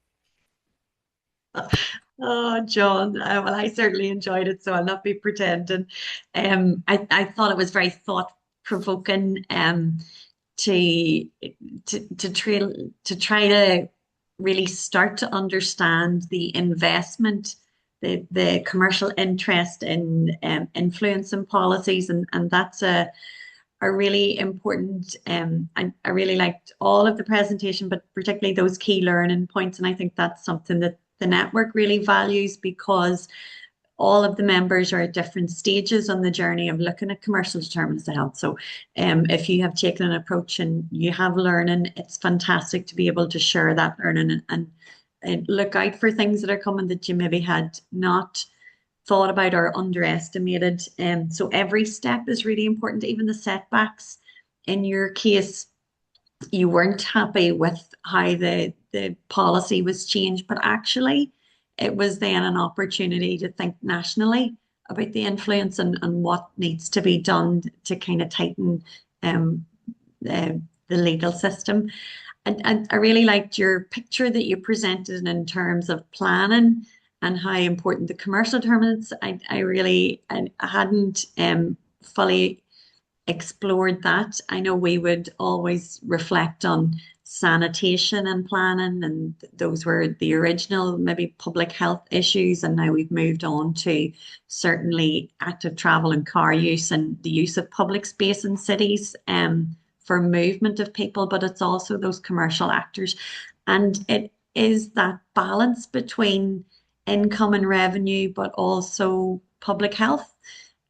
Oh, John, well, I certainly enjoyed it, so I'll not be pretending. I thought it was very thought-provoking to try to really start to understand the investment, the commercial interest in influencing policies, and that's a really important. I really liked all of the presentation, but particularly those key learning points, and I think that's something that the network really values, because all of the members are at different stages on the journey of looking at commercial determinants of health. So if you have taken an approach and you have learning, it's fantastic to be able to share that learning and look out for things that are coming that you maybe had not thought about or underestimated. So every step is really important, even the setbacks. In your case, you weren't happy with how the policy was changed, but actually it was then an opportunity to think nationally about the influence and what needs to be done to kind of tighten the legal system. And I really liked your picture that you presented in terms of planning and how important the commercial determinants. I hadn't fully explored that. I know we would always reflect on sanitation and planning, and those were the original maybe public health issues, and now we've moved on to certainly active travel and car use and the use of public space in cities for movement of people, but it's also those commercial actors, and it is that balance between income and revenue but also public health.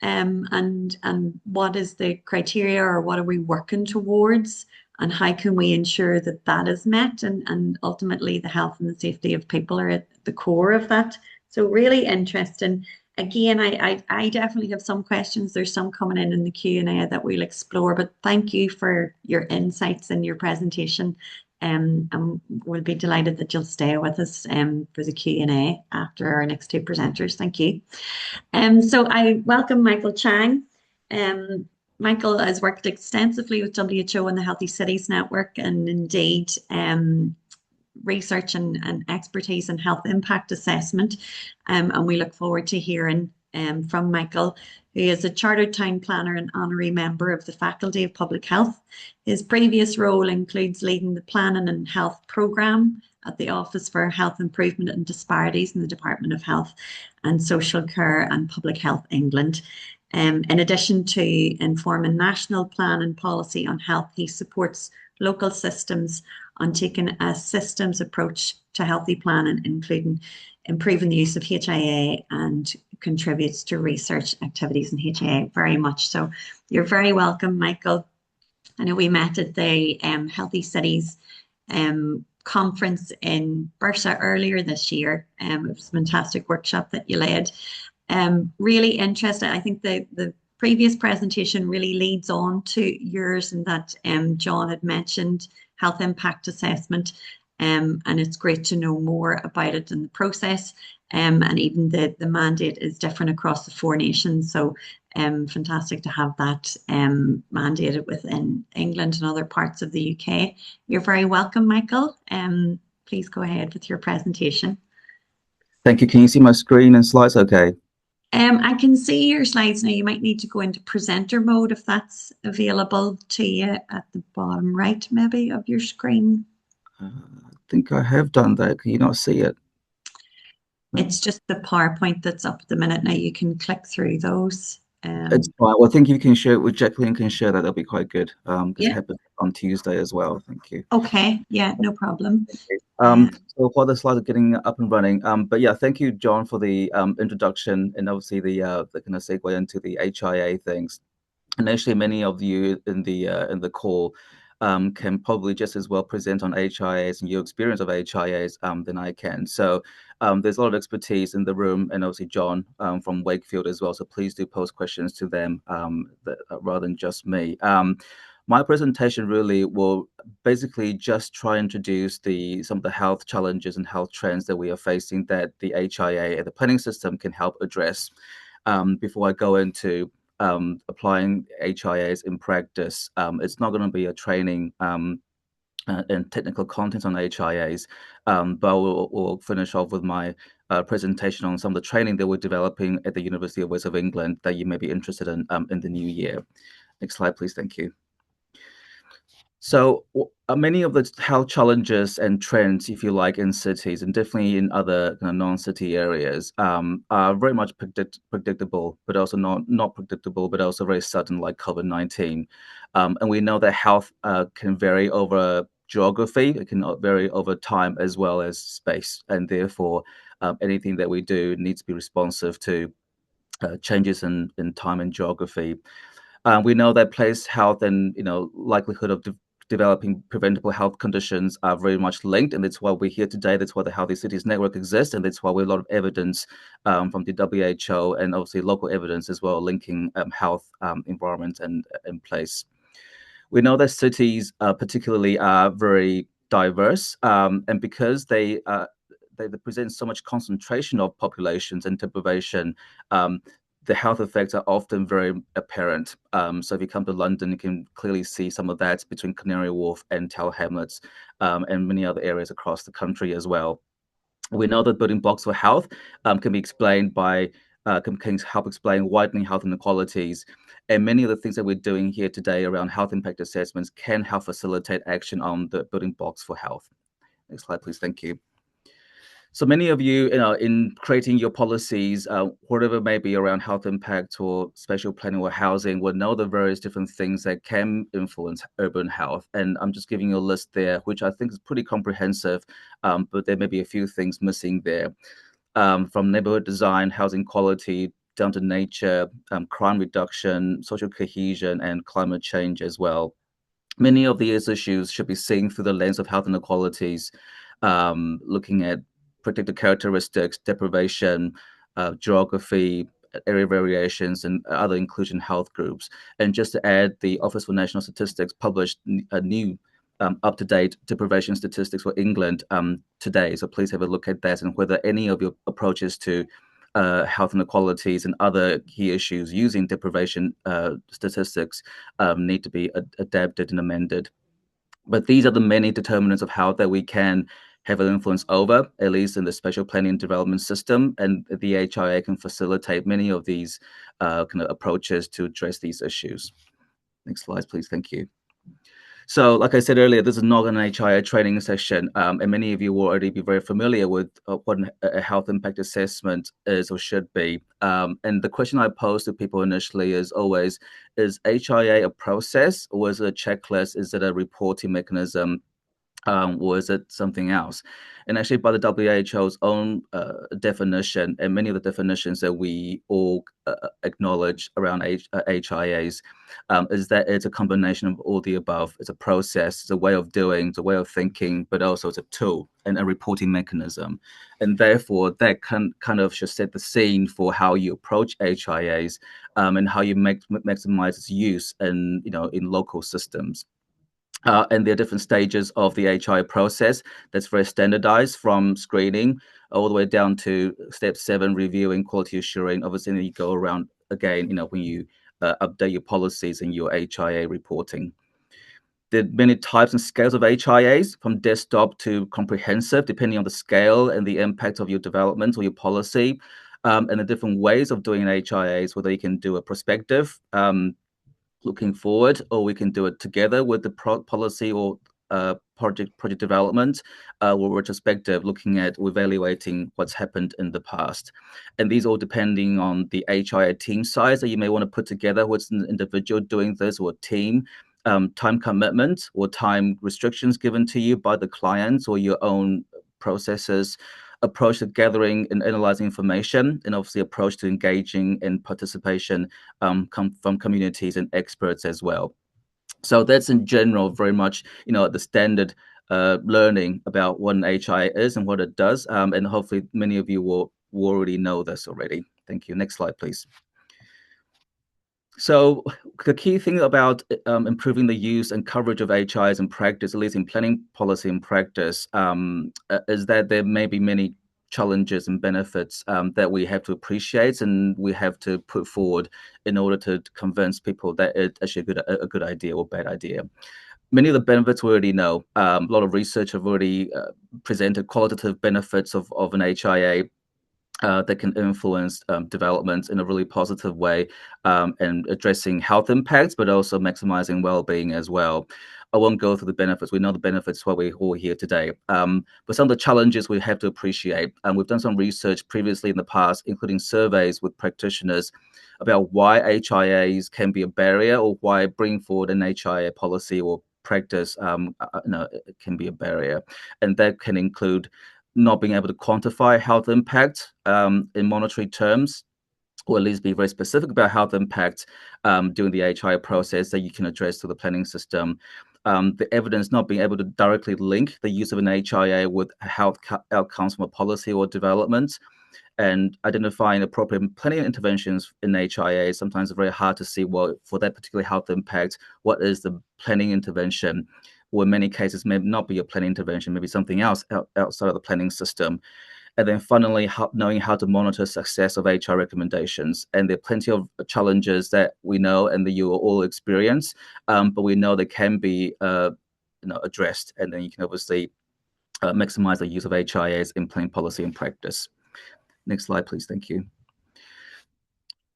And what is the criteria, or what are we working towards, and how can we ensure that that is met, and ultimately the health and the safety of people are at the core of that. So really interesting. Again, I definitely have some questions. There's some coming in the Q&A that we'll explore, but thank you for your insights and your presentation. And we'll be delighted that you'll stay with us for the Q&A after our next two presenters. Thank you. So I welcome Michael Chang. Michael has worked extensively with WHO and the Healthy Cities Network, and indeed research and expertise in health impact assessment. And we look forward to hearing from Michael, who is a Chartered Town Planner and Honorary Member of the Faculty of Public Health. His previous role includes leading the Planning and Health Programme at the Office for Health Improvement and Disparities in the Department of Health and Social Care and Public Health England. In addition to informing national plan and policy on health, he supports local systems on taking a systems approach to healthy planning, including improving the use of HIA, and contributes to research activities in HIA very much. So you're very welcome, Michael. I know we met at the Healthy Cities conference in Bursa earlier this year. It was a fantastic workshop that you led. Really interested. I think the previous presentation really leads on to yours, and that John had mentioned health impact assessment, and it's great to know more about it and the process, and even the mandate is different across the 4 nations. So fantastic to have that mandated within England and other parts of the UK. You're very welcome, Michael. Please go ahead with your presentation. Thank you. Can you see my screen and slides okay? I can see your slides now. You might need to go into presenter mode if that's available to you at the bottom right, maybe, of your screen. I think I have done that. Can you not see it? It's just the PowerPoint that's up at the minute. Now you can click through those. It's fine. Well, I think if you can share it with Jacqueline, can share that, that'll be quite good. Because it happened on Tuesday as well. Thank you. Okay. Yeah, no problem. So while the slides are getting up and running, but yeah, thank you, John, for the introduction and obviously the kind of segue into the HIA things. And actually, many of you in the call can probably just as well present on HIAs and your experience of HIAs than I can. So there's a lot of expertise in the room, and obviously John from Wakefield as well. So please do post questions to them rather than just me. My presentation really will basically just try and introduce some of the health challenges and health trends that we are facing that the HIA and the planning system can help address. Before I go into applying HIAs in practice, it's not going to be a training and technical content on HIAs, but we'll finish off with my presentation on some of the training that we're developing at the University of West of England that you may be interested in the new year. Next slide, please. Thank you. So many of the health challenges and trends, if you like, in cities and definitely in other kind of non-city areas are very much predictable, but also not predictable, but also very sudden, like COVID-19. And we know that health can vary over geography. It can vary over time as well as space. And therefore, anything that we do needs to be responsive to changes in time and geography. We know that place health and likelihood of developing preventable health conditions are very much linked, and that's why we're here today. That's why the Healthy Cities Network exists, and that's why we have a lot of evidence from the WHO and obviously local evidence as well linking health, environment, and place. We know that cities particularly are very diverse, and because they present so much concentration of populations and deprivation, the health effects are often very apparent. So if you come to London, you can clearly see some of that between Canary Wharf and Tower Hamlets, and many other areas across the country as well. We know that building blocks for health can be explained by, can help explain widening health inequalities. And many of the things that we're doing here today around health impact assessments can help facilitate action on the building blocks for health. Next slide, please. Thank you. So many of you, in creating your policies, whatever may be around health impact or spatial planning or housing, will know the various different things that can influence urban health. And I'm just giving you a list there, which I think is pretty comprehensive, but there may be a few things missing there. From neighborhood design, housing quality, down to nature, crime reduction, social cohesion, and climate change as well. Many of these issues should be seen through the lens of health inequalities, looking at predicted characteristics, deprivation, geography, area variations, and other inclusion health groups. And just to add, the Office for National Statistics published a new up-to-date deprivation statistics for England today. So please have a look at that and whether any of your approaches to health inequalities and other key issues using deprivation statistics need to be adapted and amended. But these are the many determinants of health that we can have an influence over, at least in the spatial planning and development system. And the HIA can facilitate many of these kind of approaches to address these issues. Next slide, please. Thank you. So, like I said earlier, this is not an HIA training session, and many of you will already be very familiar with what a health impact assessment is or should be. And the question I pose to people initially is always, is HIA a process, or is it a checklist? Is it a reporting mechanism? Or is it something else? And actually, by the WHO's own definition, and many of the definitions that we all acknowledge around HIAs, is that it's a combination of all the above. It's a process, it's a way of doing, it's a way of thinking, but also it's a tool and a reporting mechanism. And therefore, that kind of should set the scene for how you approach HIAs and how you maximize its use in local systems. And there are different stages of the HIA process that's very standardized, from screening all the way down to step 7, reviewing, quality assuring. Obviously, then you go around again, when you update your policies and your HIA reporting. There are many types and scales of HIAs, from desktop to comprehensive, depending on the scale and the impact of your development or your policy, and the different ways of doing HIAs, whether you can do a prospective, looking forward, or we can do it together with the policy or project development, or retrospective, looking at evaluating what's happened in the past. And these all depending on the HIA team size that you may want to put together, what's an individual doing this, or a team, time commitment or time restrictions given to you by the clients or your own processes, approach to gathering and analyzing information, and obviously approach to engaging in participation come from communities and experts as well. So that's in general very much the standard learning about what an HIA is and what it does, and hopefully many of you will already know this already. Thank you. Next slide, please. So the key thing about improving the use and coverage of HIs in practice, at least in planning policy and practice, is that there may be many challenges and benefits that we have to appreciate and we have to put forward in order to convince people that it's actually a good idea or bad idea. Many of the benefits we already know. A lot of research have already presented qualitative benefits of an HIA. That can influence development in a really positive way, and addressing health impacts, but also maximizing well-being as well. I won't go through the benefits. We know the benefits why we're all here today. But some of the challenges we have to appreciate. We've done some research previously in the past, including surveys with practitioners about why HIAs can be a barrier, or why bringing forward an HIA policy or practice can be a barrier. And that can include not being able to quantify health impact in monetary terms, or at least be very specific about health impact during the HIA process that you can address through the planning system. The evidence not being able to directly link the use of an HIA with health outcomes from a policy or development, and identifying appropriate planning interventions in HIA. Sometimes it's very hard to see, well, for that particular health impact, what is the planning intervention? Or in many cases, may not be a planning intervention, maybe something else outside of the planning system. And then finally, knowing how to monitor success of HIA recommendations. And there are plenty of challenges that we know and that you will all experience, but we know they can be addressed. And then you can obviously maximize the use of HIAs in planning policy and practice. Next slide, please. Thank you.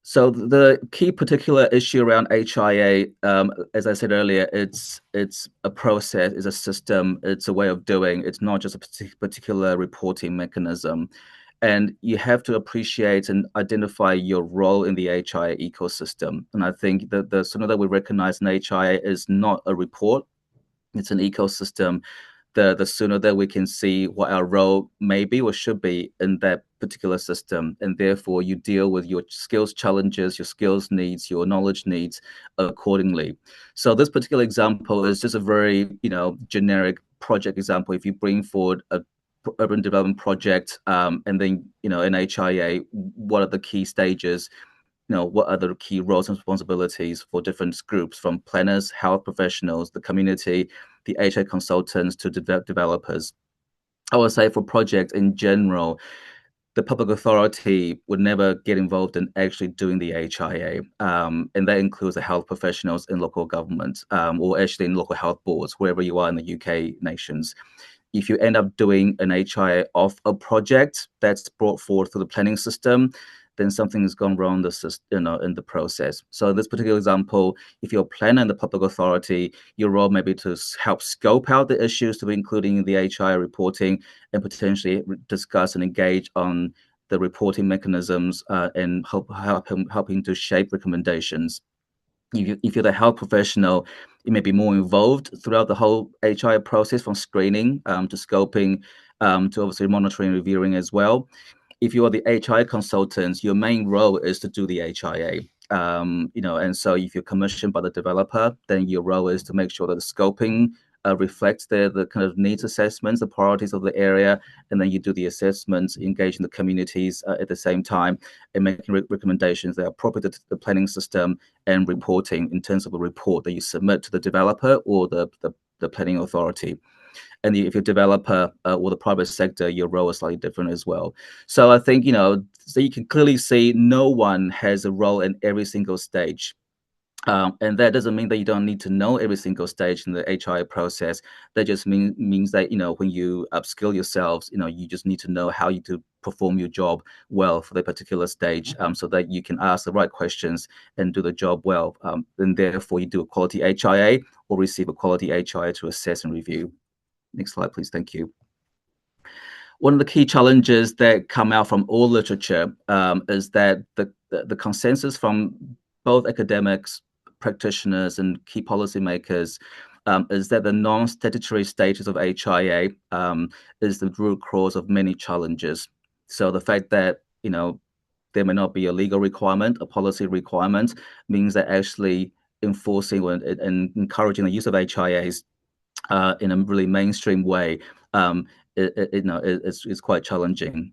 So the key particular issue around HIA, as I said earlier, it's a process, it's a system, it's a way of doing. It's not just a particular reporting mechanism. And you have to appreciate and identify your role in the HIA ecosystem. And I think that the sooner that we recognize an HIA is not a report, it's an ecosystem, the sooner that we can see what our role may be or should be in that particular system. And therefore you deal with your skills challenges, your skills needs, your knowledge needs accordingly. So this particular example is just a very, generic project example. If you bring forward a urban development project and then, in HIA, what are the key stages? What are the key roles and responsibilities for different groups, from planners, health professionals, the community, the HIA consultants to developers. I would say for projects in general, the public authority would never get involved in actually doing the HIA. And that includes the health professionals in local government, or actually in local health boards, wherever you are in the UK nations. if you end up doing an HIA of a project that's brought forward through the planning system, then something has gone wrong in the process. So in this particular example, if you're a planner in the public authority, your role may be to help scope out the issues to be including in the HIA reporting, and potentially discuss and engage on the reporting mechanisms and helping to shape recommendations. If you're the health professional, you may be more involved throughout the whole HIA process, from screening to scoping to obviously monitoring and reviewing as well. If you are the HIA consultants, your main role is to do the HIA. And so if you're commissioned by the developer, then your role is to make sure that the scoping reflects the kind of needs assessments, the priorities of the area, and then you do the assessments, engaging the communities at the same time, and making recommendations that are appropriate to the planning system, and reporting in terms of a report that you submit to the developer or the planning authority. And if you're a developer or the private sector, your role is slightly different as well. So I think, so you can clearly see no one has a role in every single stage. And that doesn't mean that you don't need to know every single stage in the HIA process. That just means that, when you upskill yourselves, you just need to know how you to perform your job well for the particular stage, so that you can ask the right questions and do the job well. And therefore, you do a quality HIA or receive a quality HIA to assess and review. Next slide, please. Thank you. One of the key challenges that come out from all literature is that the consensus from both academics, practitioners, and key policymakers is that the non-statutory status of HIA is the root cause of many challenges. So the fact that, there may not be a legal requirement, a policy requirement, means that actually enforcing and encouraging the use of HIAs in a really mainstream way, it's quite challenging.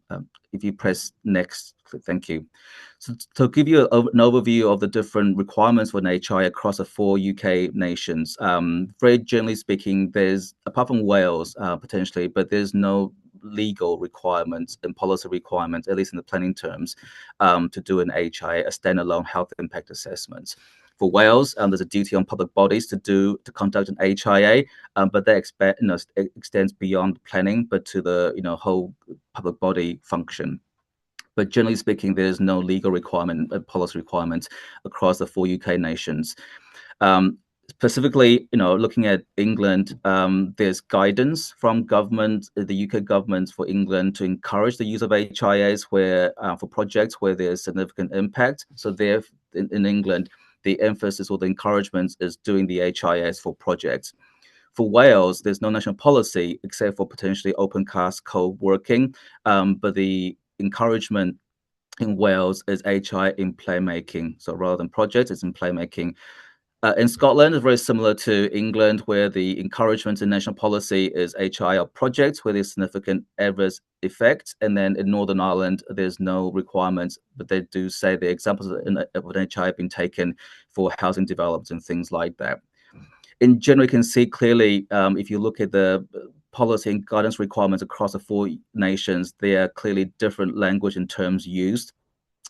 If you press next, thank you. So to give you an overview of the different requirements for an HIA across the 4 UK nations, very generally speaking, there's, apart from Wales potentially, but there's no legal requirements and policy requirements, at least in the planning terms, to do an HIA, a standalone health impact assessment. For Wales, there's a duty on public bodies to conduct an HIA, but that extends beyond planning, but to the whole public body function. But generally speaking, there's no legal requirement, policy requirements across the 4 UK nations. Specifically, looking at England, there's guidance from government, the UK government for England, to encourage the use of HIAs for projects where there's significant impact. So there, in England, the emphasis or the encouragement is doing the HIS for projects. For Wales, there's no national policy except for potentially open cast co-working, but the encouragement in Wales is HI in playmaking. So rather than projects, it's in playmaking. In Scotland, it's very similar to England, where the encouragement in national policy is HI or projects where there's significant adverse effects. And then in Northern Ireland, there's no requirements, but they do say the examples of an HI have been taken for housing developments and things like that. In general, you can see clearly, if you look at the policy and guidance requirements across the 4 nations, there are clearly different language and terms used.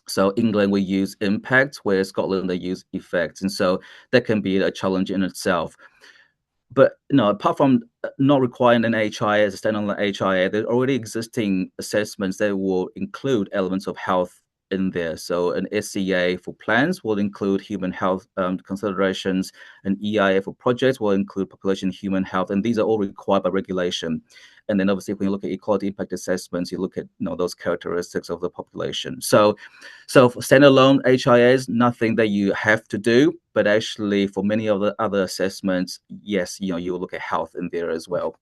So England will use impact, where Scotland they use effects, and so that can be a challenge in itself. But apart from not requiring an HIA as a standalone HIA, there are already existing assessments that will include elements of health in there. So an SCA for plans will include human health considerations, an EIA for projects will include population human health, and these are all required by regulation. And then obviously when you look at equality impact assessments, you look at those characteristics of the population. So for standalone HIAs, nothing that you have to do, but actually for many of the other assessments, yes, you will look at health in there as well.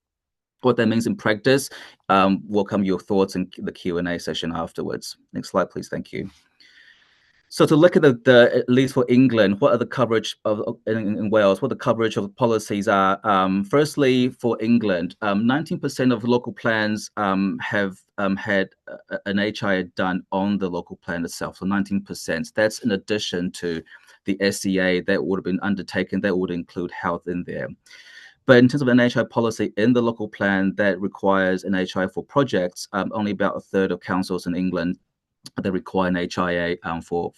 What that means in practice, welcome your thoughts in the Q&A session afterwards. Next slide, please. Thank you. So to look at at least for England, what are the coverage in Wales, what the coverage of policies are. Firstly, for England, 19% of local plans have had an HIA done on the local plan itself. So 19%. That's in addition to the SCA that would have been undertaken, that would include health in there. But in terms of an HI policy in the local plan that requires an HI for projects, only about a third of councils in England that require an HIA for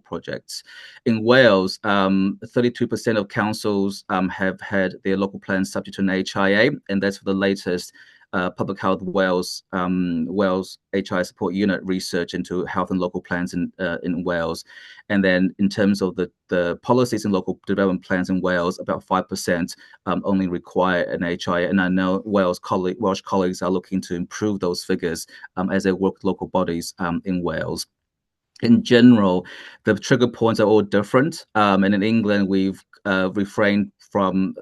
projects. In Wales, 32% of councils have had their local plans subject to an HIA, and that's for the latest Public Health Wales HI support unit research into health and local plans in Wales. And then in terms of the policies in local development plans in Wales, about 5% only require an HI. And I know Welsh colleagues are looking to improve those figures as they work with local bodies in Wales. In general, the trigger points are all different. And in England, we've refrained from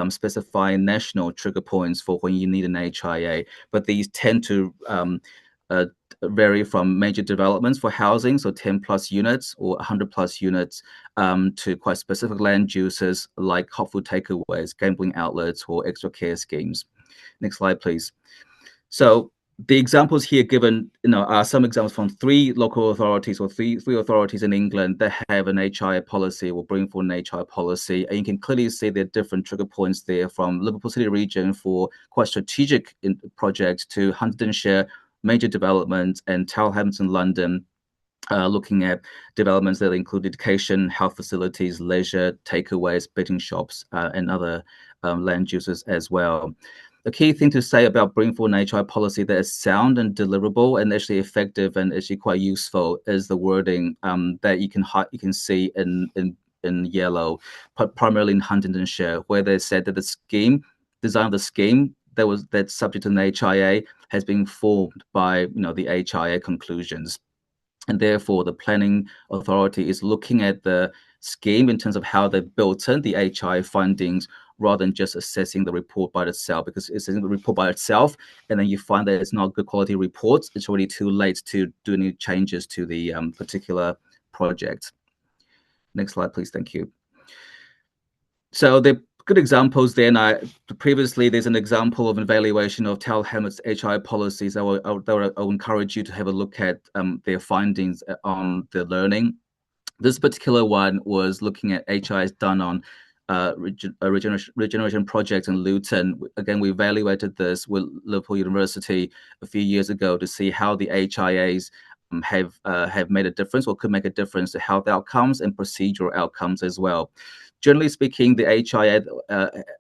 specifying national trigger points for when you need an HIA, but these tend to vary from major developments for housing, so 10 plus units or 100 plus units, to quite specific land uses like hot food takeaways, gambling outlets, or extra care schemes. Next slide, please. So the examples here given, are some examples from 3 local authorities or three authorities in England that have an HI policy or bring forward an HI policy. And you can clearly see there are different trigger points there, from Liverpool City region for quite strategic projects to Huntingdonshire major development, and Tower Hamilton, London, looking at developments that include education, health facilities, leisure, takeaways, betting shops, and other land uses as well. The key thing to say about bringing forward an HI policy that is sound and deliverable and actually effective and actually quite useful is the wording that you can see in yellow, primarily in Huntingdonshire, where they said that the design of the scheme that's subject to an HIA has been formed by the HIA conclusions. And therefore, the planning authority is looking at the scheme in terms of how they've built in the HI findings, rather than just assessing the report by itself, because it's in the report by itself, and then you find that it's not good quality reports, it's already too late to do any changes to the particular project. Next slide, please. Thank you. So the good examples then. Previously, there's an example of an evaluation of Tower Hamlet's HI policies. I will encourage you to have a look at their findings on the learning. This particular one was looking at HIs done on regeneration project in Luton. Again, we evaluated this with Liverpool University a few years ago to see how the HIAs have made a difference or could make a difference to health outcomes and procedural outcomes as well. Generally speaking, the HIA,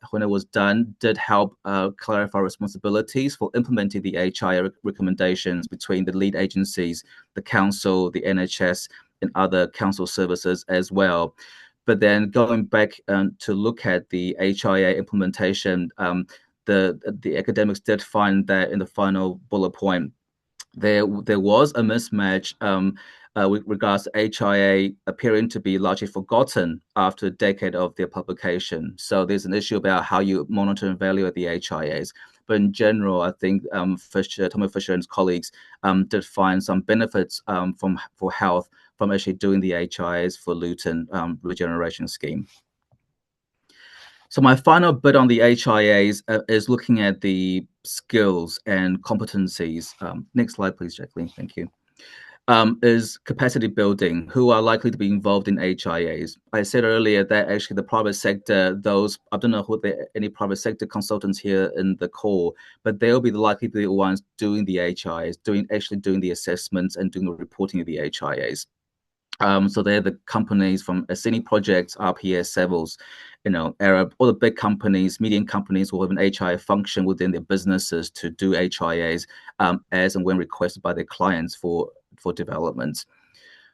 when it was done, did help clarify responsibilities for implementing the HIA recommendations between the lead agencies, the council, the NHS, and other council services as well. But then going back to look at the HIA implementation, the academics did find that in the final bullet point, there was a mismatch with regards to HIA appearing to be largely forgotten after a decade of their publication. So there's an issue about how you monitor and evaluate the HIAs. But in general, I think Tommy Fisher and his colleagues did find some benefits for health from actually doing the HIAs for Luton regeneration scheme. So my final bit on the HIAs is looking at the skills and competencies. Next slide, please, Jacqueline. Thank you. Is capacity building, who are likely to be involved in HIAs. I said earlier that actually the private sector, I don't know who any private sector consultants here in the call, but they'll be likely to be the ones doing the HIAs, actually doing the assessments and doing the reporting of the HIAs. So they're the companies from Assini Projects, RPS, Savills, Arab, all the big companies, medium companies will have an HIA function within their businesses to do HIAs as and when requested by their clients for development.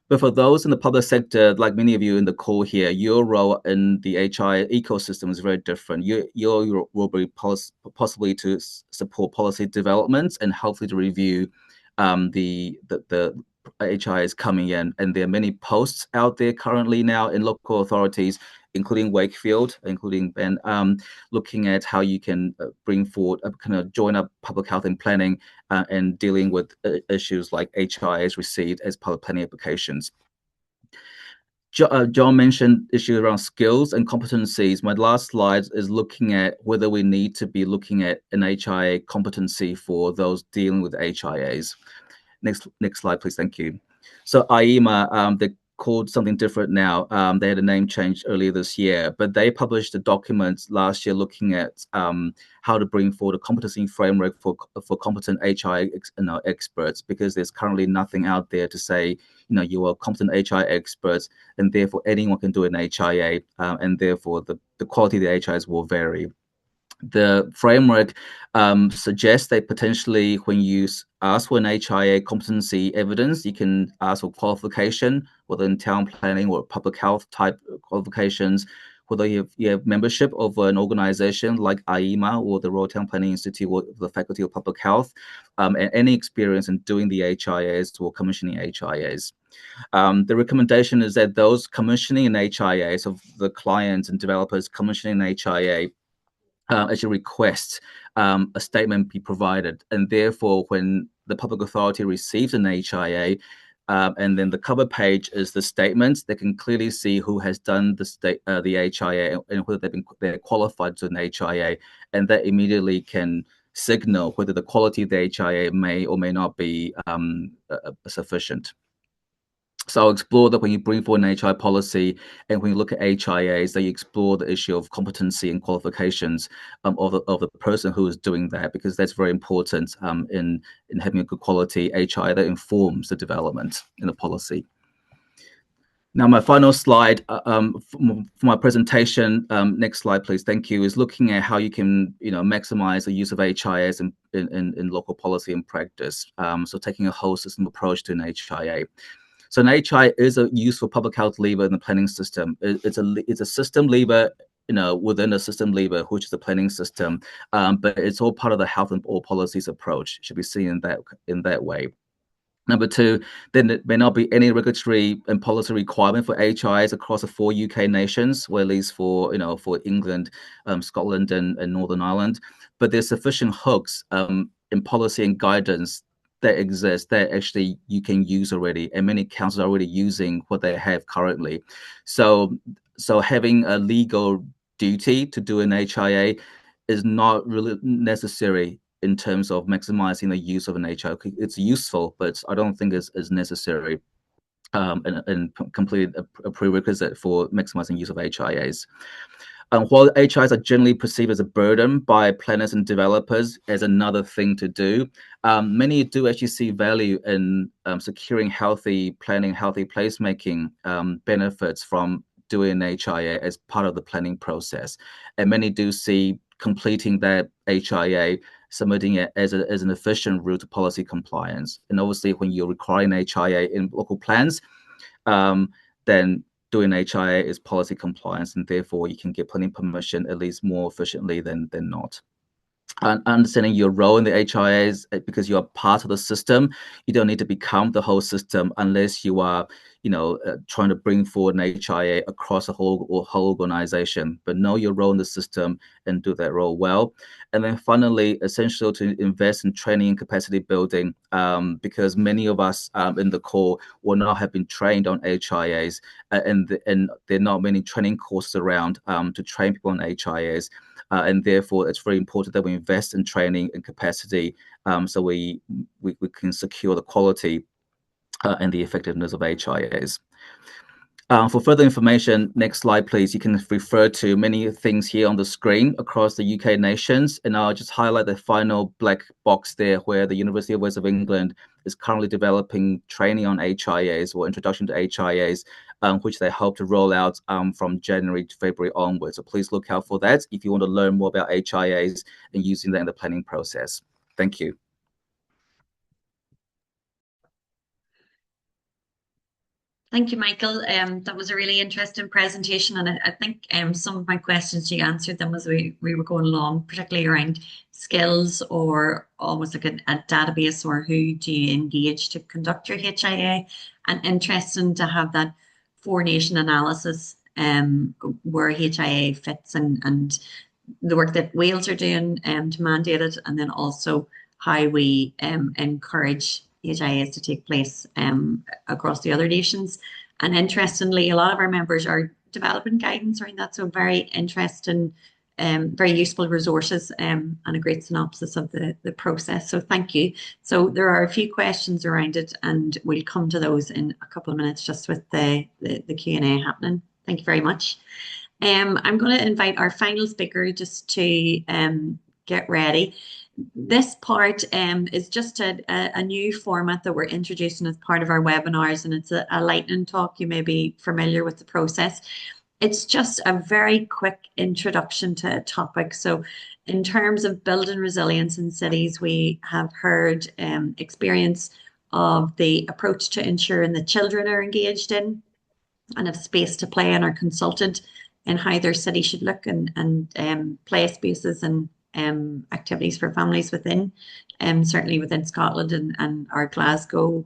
But for those in the public sector, like many of you in the call here, your role in the HIA ecosystem is very different. Your will be possibly to support policy developments and hopefully to review the HIAs coming in. And there are many posts out there currently now in local authorities, including Wakefield, including Ben, looking at how you can bring forward, kind of join up public health and planning and dealing with issues like HIAs received as part of planning applications. John mentioned issues around skills and competencies. My last slide is looking at whether we need to be looking at an HIA competency for those dealing with HIAs. Next slide, please. Thank you. So IEMA, they called something different now. They had a name change earlier this year, but they published a document last year looking at how to bring forward a competency framework for competent HIA experts, because there's currently nothing out there to say, you are competent HIA experts, and therefore anyone can do an HIA, and therefore the quality of the HIAs will vary. The framework suggests that potentially when you ask for an HIA competency evidence, you can ask for qualification, whether in town planning or public health type qualifications, whether you have membership of an organization like AIMA or the Royal Town Planning Institute or the Faculty of Public Health, and any experience in doing the HIAs or commissioning HIAs. The recommendation is that those commissioning an HIA, so the clients and developers commissioning an HIA, actually request a statement be provided, and therefore when the public authority receives an HIA, and then the cover page is the statement, they can clearly see who has done the HIA and whether they're qualified to an HIA, and that immediately can signal whether the quality of the HIA may or may not be sufficient. So I'll explore that when you bring forward an HI policy and when you look at HIAs, that you explore the issue of competency and qualifications of the person who is doing that, because that's very important in having a good quality HI that informs the development in the policy. Now, my final slide for my presentation, next slide, please. Thank you. Is looking at how you can, maximize the use of HIAs in local policy and practice. So taking a whole system approach to an HIA. So an HI is a useful public health lever in the planning system. It's a system lever, within a system lever, which is the planning system. But it's all part of the health and all policies approach. It should be seen in that way. Number two, then there may not be any regulatory and policy requirement for HIs across the 4 UK nations, or at least for England, Scotland, and Northern Ireland. But there's sufficient hooks in policy and guidance that exist that actually you can use already, and many councils are already using what they have currently. So having a legal duty to do an HIA is not really necessary in terms of maximizing the use of an HIA. It's useful, but I don't think it's necessary and completely a prerequisite for maximizing use of HIAs. While HIs are generally perceived as a burden by planners and developers as another thing to do, many do actually see value in securing healthy planning, healthy placemaking benefits from doing an HIA as part of the planning process. And many do see completing that HIA, submitting it as an efficient route to policy compliance. And obviously, when you're requiring HIA in local plans, then doing HIA is policy compliance, and therefore you can get planning permission at least more efficiently than not. And understanding your role in the HIAs, because you are part of the system, you don't need to become the whole system unless you are, trying to bring forward an HIA across a whole organization. But know your role in the system and do that role well. And then finally, essential to invest in training and capacity building, because many of us in the call will not have been trained on HIAs, and there are not many training courses around to train people on HIAs. And therefore, it's very important that we invest in training and capacity so we can secure the quality and the effectiveness of HIAs. For further information, next slide, please. You can refer to many things here on the screen across the UK nations, and I'll just highlight the final black box there where the University of West of England is currently developing training on HIAs or introduction to HIAs, which they hope to roll out from January to February onwards. So please look out for that if you want to learn more about HIAs and using that in the planning process. Thank you. Thank you, Michael. That was a really interesting presentation, and I think some of my questions you answered them as we were going along, particularly around skills or almost like a database, or who do you engage to conduct your HIA, and interesting to have that 4-nation analysis where HIA fits and the work that Wales are doing to mandate it, and then also how we encourage HIAs to take place across the other nations. And interestingly, a lot of our members are developing guidance around that. So very interesting, very useful resources and a great synopsis of the process. So thank you. So there are a few questions around it, and we'll come to those in a couple of minutes just with the Q&A happening. Thank you very much. I'm going to invite our final speaker just to get ready. This part is just a new format that we're introducing as part of our webinars, and it's a lightning talk. You may be familiar with the process. it's just a very quick introduction to a topic. So in terms of building resilience in cities, we have heard experience of the approach to ensuring that children are engaged in and have space to play and are consulted in how their city should look, and play spaces and activities for families within, certainly within Scotland and our Glasgow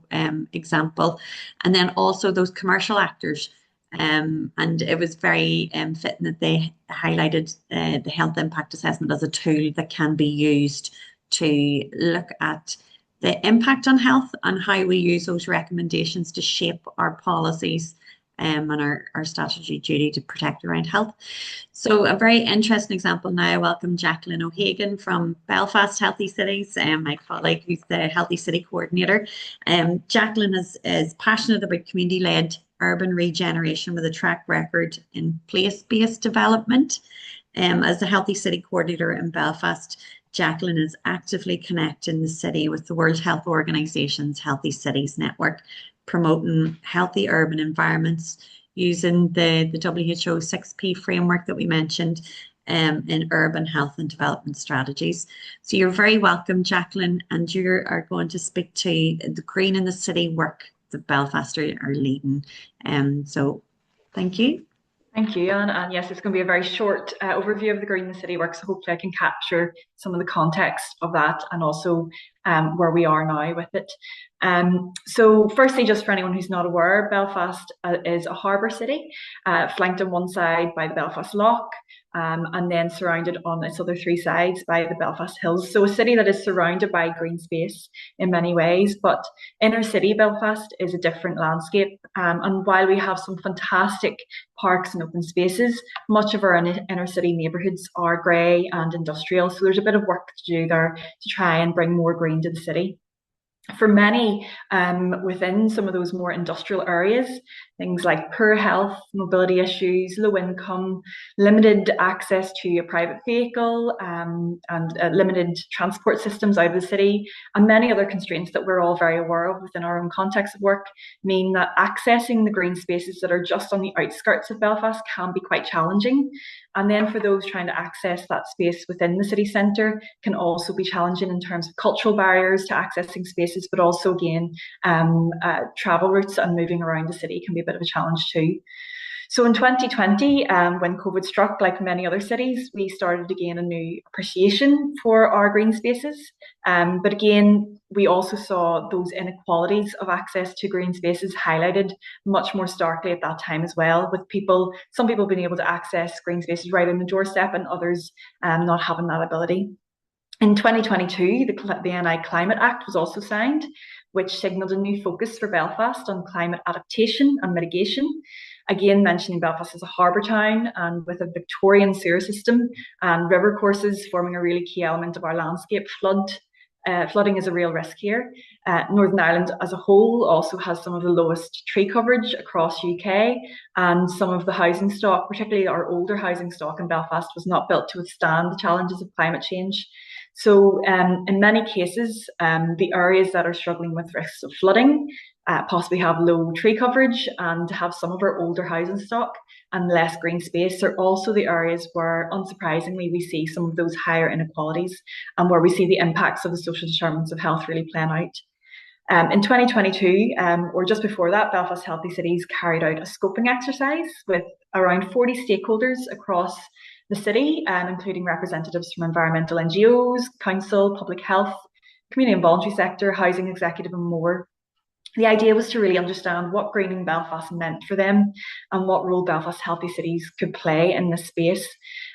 example. And then also those commercial actors. And it was very fitting that they highlighted the health impact assessment as a tool that can be used to look at the impact on health and how we use those recommendations to shape our policies and our statutory duty to protect around health. So a very interesting example now, I welcome Jacqueline O'Hagan from Belfast Healthy Cities, my colleague who's the Healthy City Coordinator. Jacqueline is passionate about community-led urban regeneration with a track record in place-based development. As the Healthy City Coordinator in Belfast, Jacqueline is actively connecting the city with the World Health Organization's Healthy Cities Network, promoting healthy urban environments using the WHO 6P framework that we mentioned in urban health and development strategies. So you're very welcome, Jacqueline, and you are going to speak to the Green in the City work that Belfast are leading. So thank you. Thank you, Anne. And yes, it's going to be a very short overview of the Green in the City work, so hopefully I can capture some of the context of that and also where we are now with it. So firstly, just for anyone who's not aware, Belfast is a harbour city, flanked on one side by the Belfast Lough, and then surrounded on its other three sides by the Belfast Hills. So a city that is surrounded by green space in many ways, but inner city Belfast is a different landscape. And while we have some fantastic parks and open spaces, much of our inner city neighbourhoods are grey and industrial. So there's a bit of work to do there to try and bring more green to the city. For many within some of those more industrial areas, things like poor health, mobility issues, low income, limited access to a private vehicle, and limited transport systems out of the city, and many other constraints that we're all very aware of within our own context of work, mean that accessing the green spaces that are just on the outskirts of Belfast can be quite challenging. And then for those trying to access that space within the city centre can also be challenging in terms of cultural barriers to accessing spaces, but also again, travel routes and moving around the city can be a bit of a challenge too. So in 2020, when COVID struck, like many other cities, we started to gain a new appreciation for our green spaces. But again, we also saw those inequalities of access to green spaces highlighted much more starkly at that time as well, with some people being able to access green spaces right on the doorstep and others not having that ability. In 2022, the NI Climate Act was also signed, which signalled a new focus for Belfast on climate adaptation and mitigation. Again, mentioning Belfast as a harbour town and with a Victorian sewer system and river courses forming a really key element of our landscape, flooding is a real risk here. Northern Ireland as a whole also has some of the lowest tree coverage across UK, and some of the housing stock, particularly our older housing stock in Belfast, was not built to withstand the challenges of climate change. So in many cases, the areas that are struggling with risks of flooding possibly have low tree coverage and have some of our older housing stock and less green space. Are also the areas where, unsurprisingly, we see some of those higher inequalities and where we see the impacts of the social determinants of health really playing out. In 2022, or just before that, Belfast Healthy Cities carried out a scoping exercise with around 40 stakeholders across the city, including representatives from environmental NGOs, council, public health, community and voluntary sector, housing executive and more. The idea was to really understand what greening Belfast meant for them and what role Belfast Healthy Cities could play in this space.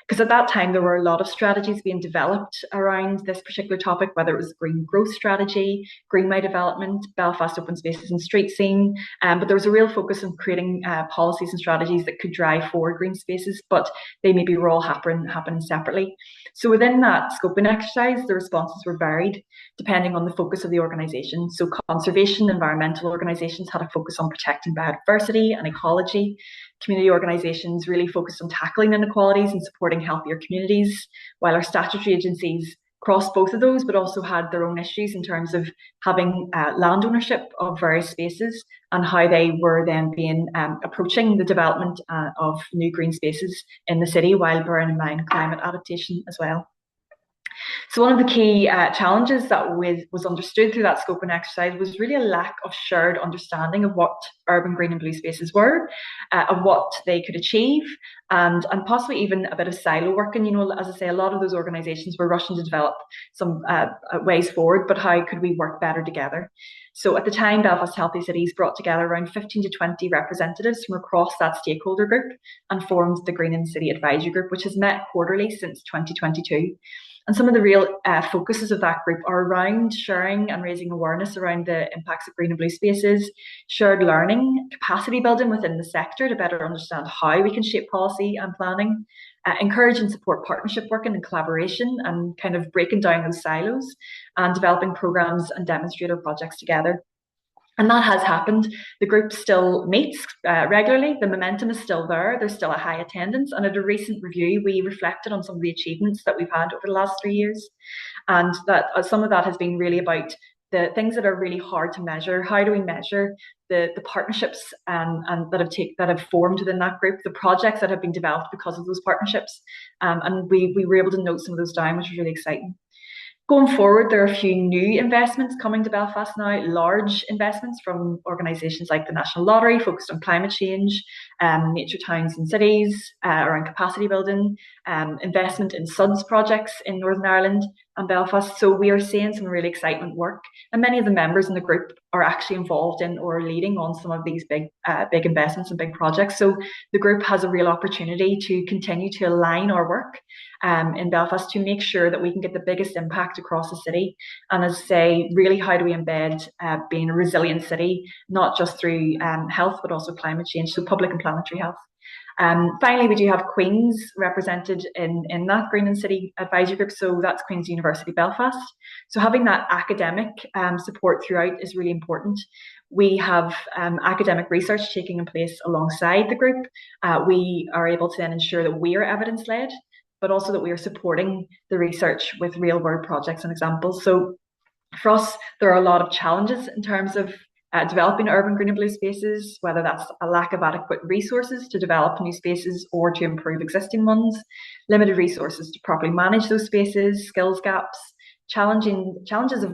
Because at that time, there were a lot of strategies being developed around this particular topic, whether it was green growth strategy, greenway development, Belfast open spaces and street scene. But there was a real focus on creating policies and strategies that could drive forward green spaces, but they maybe were all happening separately. So within that scoping exercise, the responses were varied depending on the focus of the organisation. So conservation, environmental organisations had a focus on protecting biodiversity and ecology. Community organisations really focused on tackling inequalities and supporting healthier communities, while our statutory agencies across both of those, but also had their own issues in terms of having land ownership of various spaces and how they were then being approaching the development of new green spaces in the city, while bearing in mind climate adaptation as well. So one of the key challenges that was understood through that scoping exercise was really a lack of shared understanding of what urban green and blue spaces were, of what they could achieve, and possibly even a bit of silo working. You know, as I say, a lot of those organisations were rushing to develop some ways forward, but how could we work better together? So at the time, Belfast Healthy Cities brought together around 15 to 20 representatives from across that stakeholder group and formed the Green in City Advisory Group, which has met quarterly since 2022. And some of the real focuses of that group are around sharing and raising awareness around the impacts of green and blue spaces, shared learning, capacity building within the sector to better understand how we can shape policy and planning, encourage and support partnership working and collaboration, and kind of breaking down those silos and developing programmes and demonstrator projects together. And that has happened. The group still meets regularly. The momentum is still there. There's still a high attendance. And at a recent review, we reflected on some of the achievements that we've had over the last 3 years. And that some of that has been really about the things that are really hard to measure. How do we measure the partnerships and that have formed within that group, the projects that have been developed because of those partnerships? And we were able to note some of those down, which was really exciting. Going forward, there are a few new investments coming to Belfast now, large investments from organisations like the National Lottery, focused on climate change, nature towns and cities, around capacity building, investment in SUDS projects in Northern Ireland and Belfast. So we are seeing some really excitement work, and many of the members in the group are actually involved in or leading on some of these big investments and big projects. So the group has a real opportunity to continue to align our work in Belfast to make sure that we can get the biggest impact across the city. And as I say, really, how do we embed being a resilient city, not just through health, but also climate change, so public and planetary health. Finally, we do have Queen's represented in that Green and City Advisory Group, so that's Queen's University Belfast. So having that academic support throughout is really important. We have academic research taking place alongside the group. We are able to then ensure that we are evidence-led, but also that we are supporting the research with real-world projects and examples. So for us, there are a lot of challenges in terms of developing urban green and blue spaces, whether that's a lack of adequate resources to develop new spaces or to improve existing ones, limited resources to properly manage those spaces, skills gaps, challenges of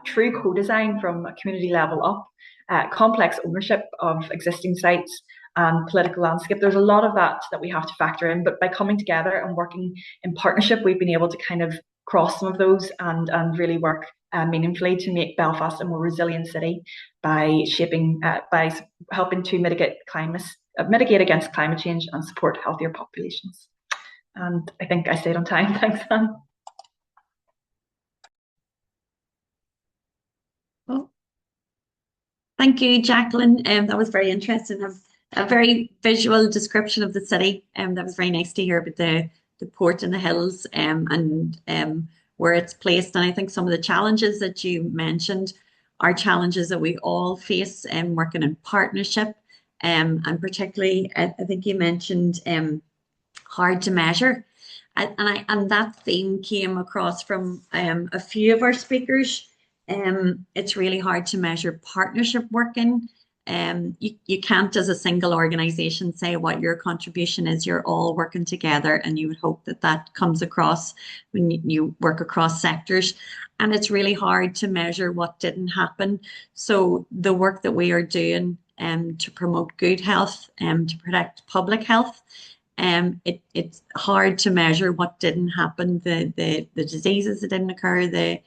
true co-design from a community level up, complex ownership of existing sites, and political landscape. There's a lot of that we have to factor in, but by coming together and working in partnership, we've been able to kind of cross some of those and really work meaningfully to make Belfast a more resilient city by helping to mitigate against climate change and support healthier populations. And I think I stayed on time. Thanks, Anne. Well, thank you, Jacqueline. That was very interesting. A very visual description of the city. That was very nice to hear about the port in the hills and where it's placed. And I think some of the challenges that you mentioned are challenges that we all face working in partnership. And particularly, I think you mentioned hard to measure. And that theme came across from a few of our speakers. It's really hard to measure partnership working. You can't, as a single organization, say what your contribution is. You're all working together, and you would hope that that comes across when you work across sectors. And it's really hard to measure what didn't happen. So the work that we are doing to promote good health and to protect public health, it's hard to measure what didn't happen, the diseases that didn't occur, the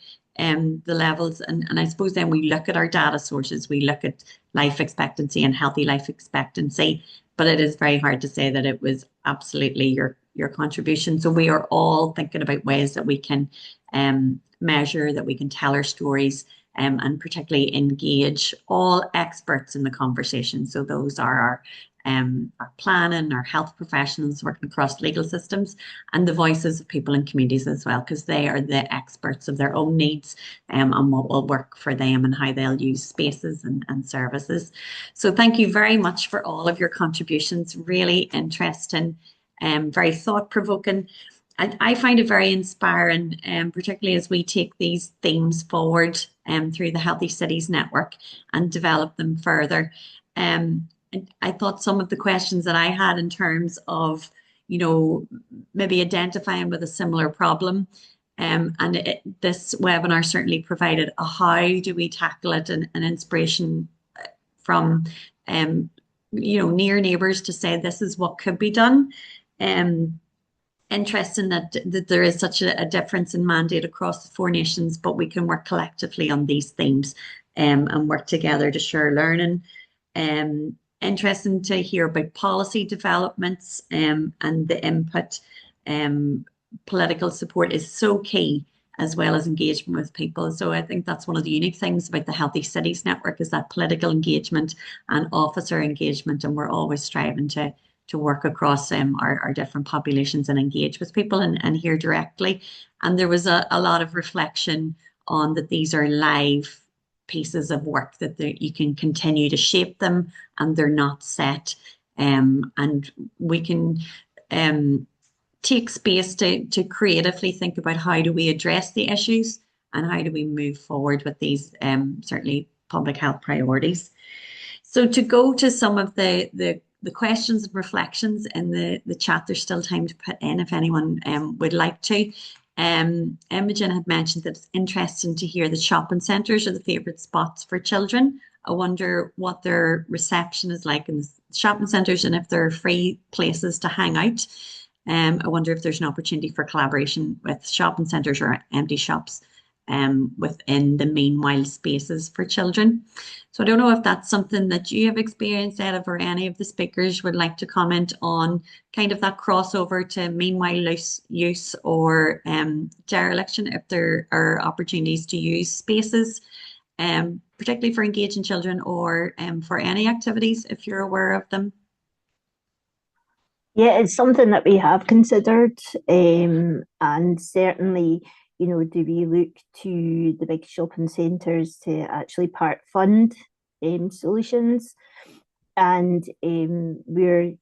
levels, and I suppose then we look at our data sources, we look at life expectancy and healthy life expectancy, but it is very hard to say that it was absolutely your contribution. So we are all thinking about ways that we can measure, that we can tell our stories, and particularly engage all experts in the conversation. So those are our planning, our health professionals working across legal systems, and the voices of people in communities as well, because they are the experts of their own needs and what will work for them and how they'll use spaces and services. So thank you very much for all of your contributions. Really interesting, very thought-provoking. I find it very inspiring, particularly as we take these themes forward through the Healthy Cities Network and develop them further. And I thought some of the questions that I had in terms of, maybe identifying with a similar problem, and this webinar certainly provided a how do we tackle it, and an inspiration from, near neighbours to say this is what could be done. Interesting that there is such a difference in mandate across the four nations, but we can work collectively on these themes and work together to share learning. Interesting to hear about policy developments and the input. Political support is so key, as well as engagement with people. So I think that's one of the unique things about the Healthy Cities Network, is that political engagement and officer engagement, and we're always striving to work across our different populations and engage with people and hear directly. And there was a lot of reflection on that these are live pieces of work, that you can continue to shape them and they're not set. And we can take space to creatively think about how do we address the issues and how do we move forward with these certainly public health priorities. So to go to some of the questions and reflections in the chat, there's still time to put in if anyone would like to. Imogen had mentioned that it's interesting to hear that shopping centres are the favourite spots for children. I wonder what their reception is like in the shopping centres, and if there are free places to hang out. I wonder if there's an opportunity for collaboration with shopping centres or empty shops within the meanwhile spaces for children. So I don't know if that's something that you have experienced, Ed, or any of the speakers would like to comment on, kind of that crossover to meanwhile use or dereliction, if there are opportunities to use spaces, particularly for engaging children, or for any activities, if you're aware of them. Yeah, it's something that we have considered, and certainly, do we look to the big shopping centres to actually part fund solutions? And we're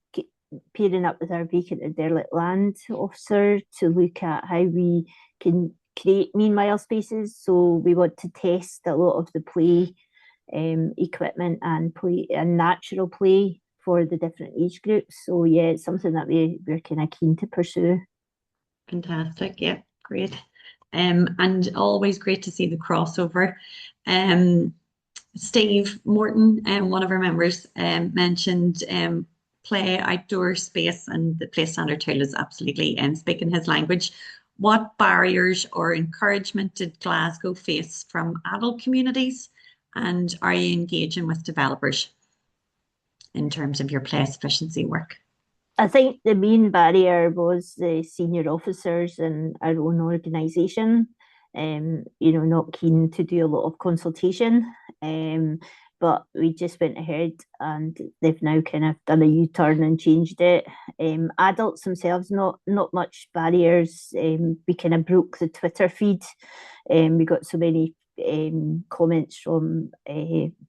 pairing up with our vacant and derelict land officer to look at how we can create meanwhile spaces. So we want to test a lot of the play equipment and play and natural play for the different age groups. So yeah, it's something that we're kind of keen to pursue. Fantastic. Yeah, great. And always great to see the crossover. Steve Morton, one of our members, mentioned play outdoor space, and the play standard tool is absolutely speaking his language. What barriers or encouragement did Glasgow face from adult communities, and are you engaging with developers in terms of your play sufficiency work? I think the main barrier was the senior officers in our own organisation, not keen to do a lot of consultation. But we just went ahead and they've now kind of done a U-turn and changed it. Adults themselves, not much barriers. We kind of broke the Twitter feed. We got so many comments from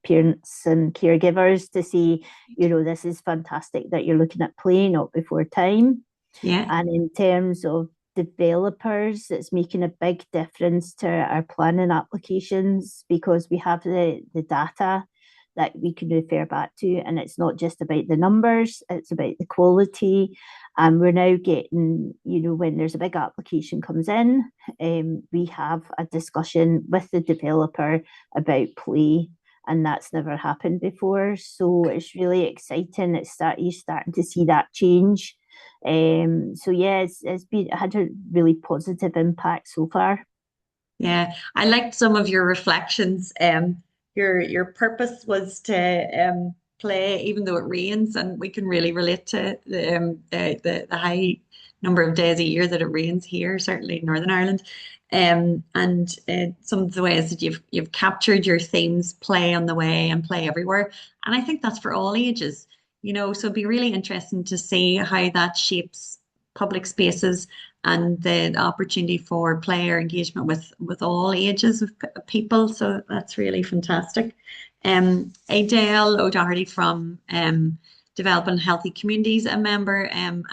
parents and caregivers to say, this is fantastic that you're looking at play, not before time. Yeah. And in terms of developers, it's making a big difference to our planning applications, because we have the data that we can refer back to, and it's not just about the numbers, it's about the quality. And we're now getting, when there's a big application comes in, we have a discussion with the developer about play, and that's never happened before. So it's really exciting. You're starting to see that change. So yeah, it had a really positive impact so far. Yeah, I liked some of your reflections. Your purpose was to play even though it rains, and we can really relate to the high number of days a year that it rains here, certainly in Northern Ireland. And some of the ways that you've captured your themes, play on the way and play everywhere. And I think that's for all ages, so it'd be really interesting to see how that shapes public spaces and the opportunity for player engagement with all ages of people. So that's really fantastic. Adele O'Doherty from Developing Healthy Communities a member, and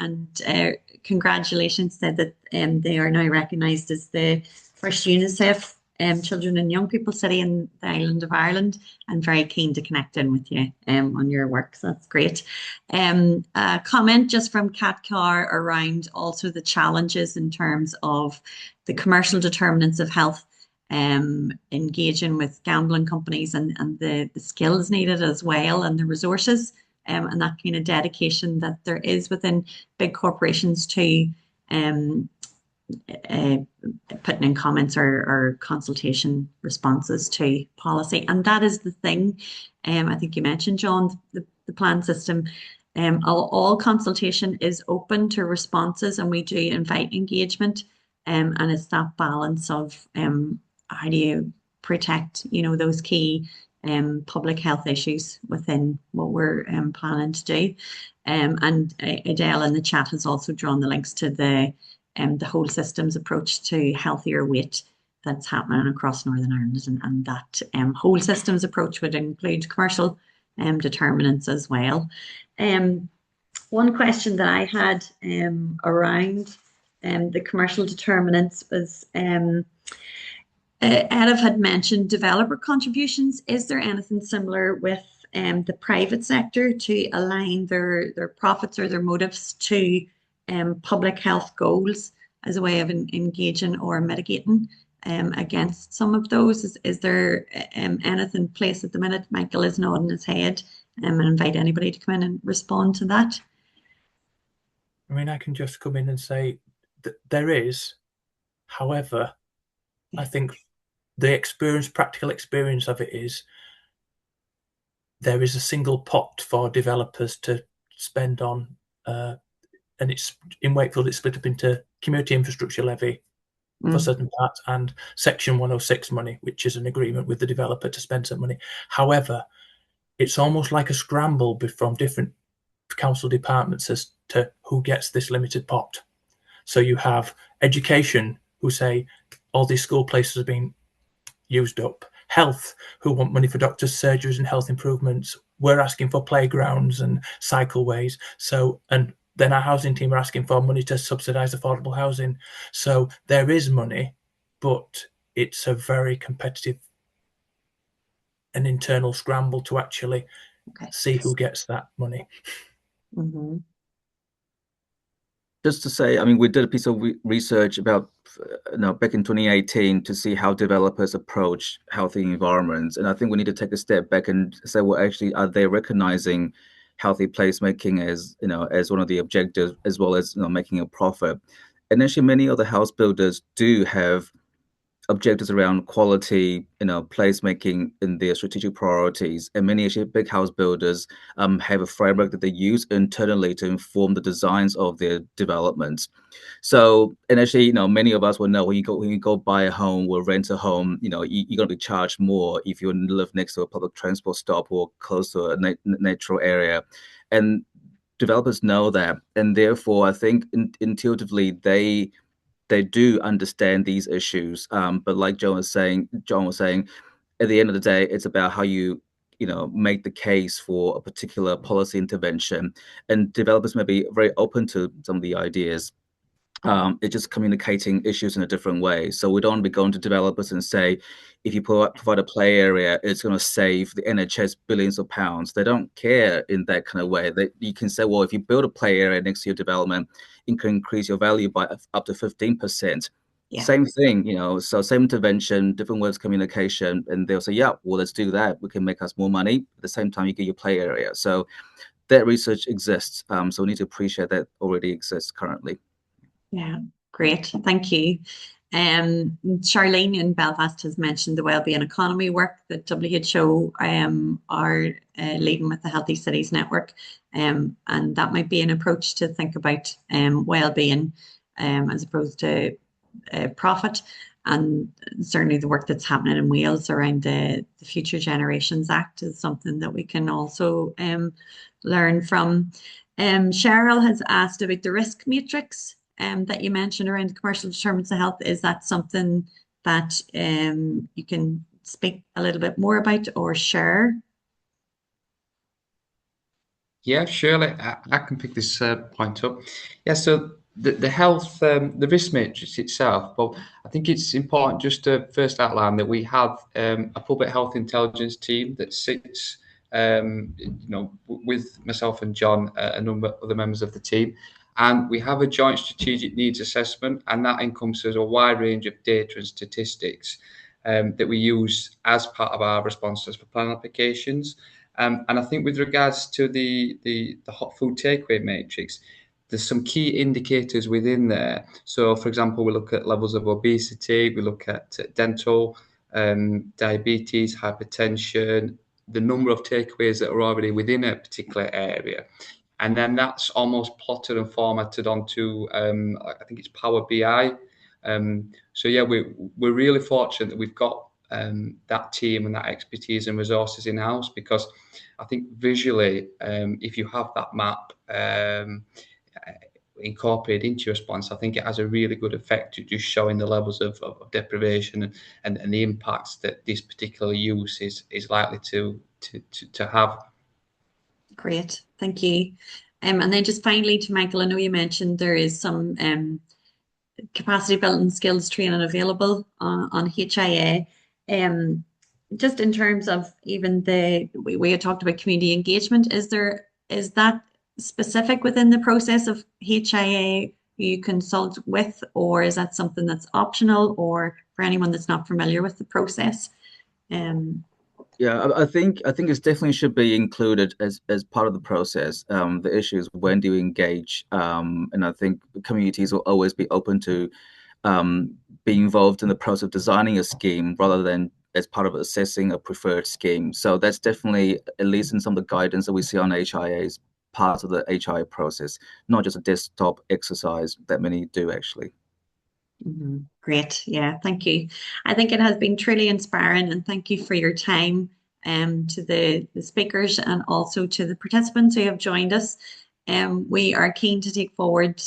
congratulations, said that they are now recognised as the first UNICEF Children and Young People City in the island of Ireland, and very keen to connect in with you on your work. So that's great. A comment just from Kat Carr around also the challenges in terms of the commercial determinants of health, engaging with gambling companies, and the skills needed as well, and the resources, and that kind of dedication that there is within big corporations to putting in comments or consultation responses to policy. And that is the thing. I think you mentioned, John, the plan system. All consultation is open to responses, and we do invite engagement. And it's that balance of how do you protect, those key public health issues within what we're planning to do. And Adele in the chat has also drawn the links to the whole systems approach to healthier weight that's happening across Northern Ireland, and that whole systems approach would include commercial determinants as well. One question that I had around the commercial determinants was Edith had mentioned developer contributions. Is there anything similar with the private sector to align their profits or their motives to public health goals as a way of engaging or mitigating against some of those? Is there anything in place at the minute? Michael is nodding his head, and invite anybody to come in and respond to that. I mean, I can just come in and say that there is. However, I think the practical experience of it is there is a single pot for developers to spend on, and it's in Wakefield, it's split up into community infrastructure levy for certain parts and Section 106 money, which is an agreement with the developer to spend some money. However, it's almost like a scramble from different council departments as to who gets this limited pot. So you have education, who say all these school places are being used up. Health, who want money for doctors' surgeries and health improvements. We're asking for playgrounds and cycleways. So, and then our housing team are asking for money to subsidise affordable housing. So there is money, but it's a very competitive and internal scramble to actually see who gets that money. Mm-hmm. Just to say, I mean, we did a piece of research about, back in 2018 to see how developers approach healthy environments. And I think we need to take a step back and say, well, actually, are they recognizing healthy placemaking as, as one of the objectives, as well as, making a profit? And actually, many other house builders do have objectives around quality, placemaking in their strategic priorities. And many actually big house builders have a framework that they use internally to inform the designs of their developments. So, and actually, many of us will know when you go buy a home or rent a home, you're going to be charged more if you live next to a public transport stop or close to a natural area. And developers know that. And therefore, I think intuitively, they do understand these issues, but like John was saying, at the end of the day, it's about how you make the case for a particular policy intervention, and developers may be very open to some of the ideas. It's just communicating issues in a different way. So we don't want to be going to developers and say, if you provide a play area, it's going to save the NHS billions of pounds. They don't care in that kind of way. You can say, well, if you build a play area next to your development, it can increase your value by up to 15%. Yeah. Same thing, so same intervention, different words of communication, and they'll say, yeah, well, let's do that. We can make us more money. At the same time, you get your play area. So that research exists. So we need to appreciate that already exists currently. Yeah, great. Thank you. Charlene in Belfast has mentioned the wellbeing economy work that WHO are leading with the Healthy Cities Network. And that might be an approach to think about wellbeing as opposed to profit. And certainly the work that's happening in Wales around the Future Generations Act is something that we can also learn from. Cheryl has asked about the risk matrix that you mentioned around commercial determinants of health. Is that something that you can speak a little bit more about or share? Yeah, surely I can pick this point up. Yeah, so the health, the risk matrix itself. Well, I think it's important just to first outline that we have a public health intelligence team that sits, with myself and John, a number of the members of the team, and we have a joint strategic needs assessment, and that encompasses a wide range of data and statistics that we use as part of our responses for plan applications. And I think with regards to the hot food takeaway matrix, there's some key indicators within there. So, for example, we look at levels of obesity, we look at dental, diabetes, hypertension, the number of takeaways that are already within a particular area. And then that's almost plotted and formatted onto, I think it's Power BI. So yeah, we're really fortunate that we've got that team and that expertise and resources in house, because I think visually, if you have that map incorporated into your response, I think it has a really good effect to just showing the levels of deprivation and the impacts that this particular use is likely to have. Great, thank you. And then just finally to Michael, I know you mentioned there is some capacity building skills training available on HIA. Just in terms of even we had talked about community engagement, is that specific within the process of HIA you consult with, or is that something that's optional, or for anyone that's not familiar with the process? Yeah, I think it definitely should be included as part of the process. The issue is, when do you engage? And I think communities will always be open to being involved in the process of designing a scheme rather than as part of assessing a preferred scheme. So that's definitely, at least in some of the guidance that we see on HIAs, part of the HIA process, not just a desktop exercise that many do actually. Mm-hmm. Great. Yeah, thank you. I think it has been truly inspiring, and thank you for your time to the speakers and also to the participants who have joined us. We are keen to take forward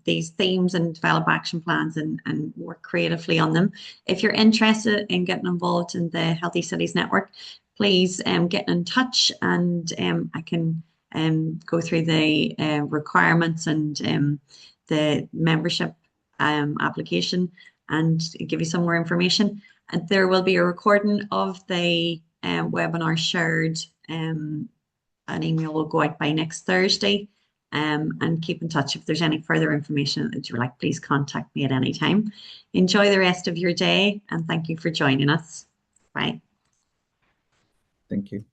these themes and develop action plans and work creatively on them. If you're interested in getting involved in the Healthy Cities Network, please get in touch, and I can go through the requirements and the membership application and give you some more information. And there will be a recording of the webinar shared. An email will go out by next Thursday. And keep in touch. If there's any further information that you would like, please contact me at any time. Enjoy the rest of your day, and thank you for joining us. Bye. Thank you.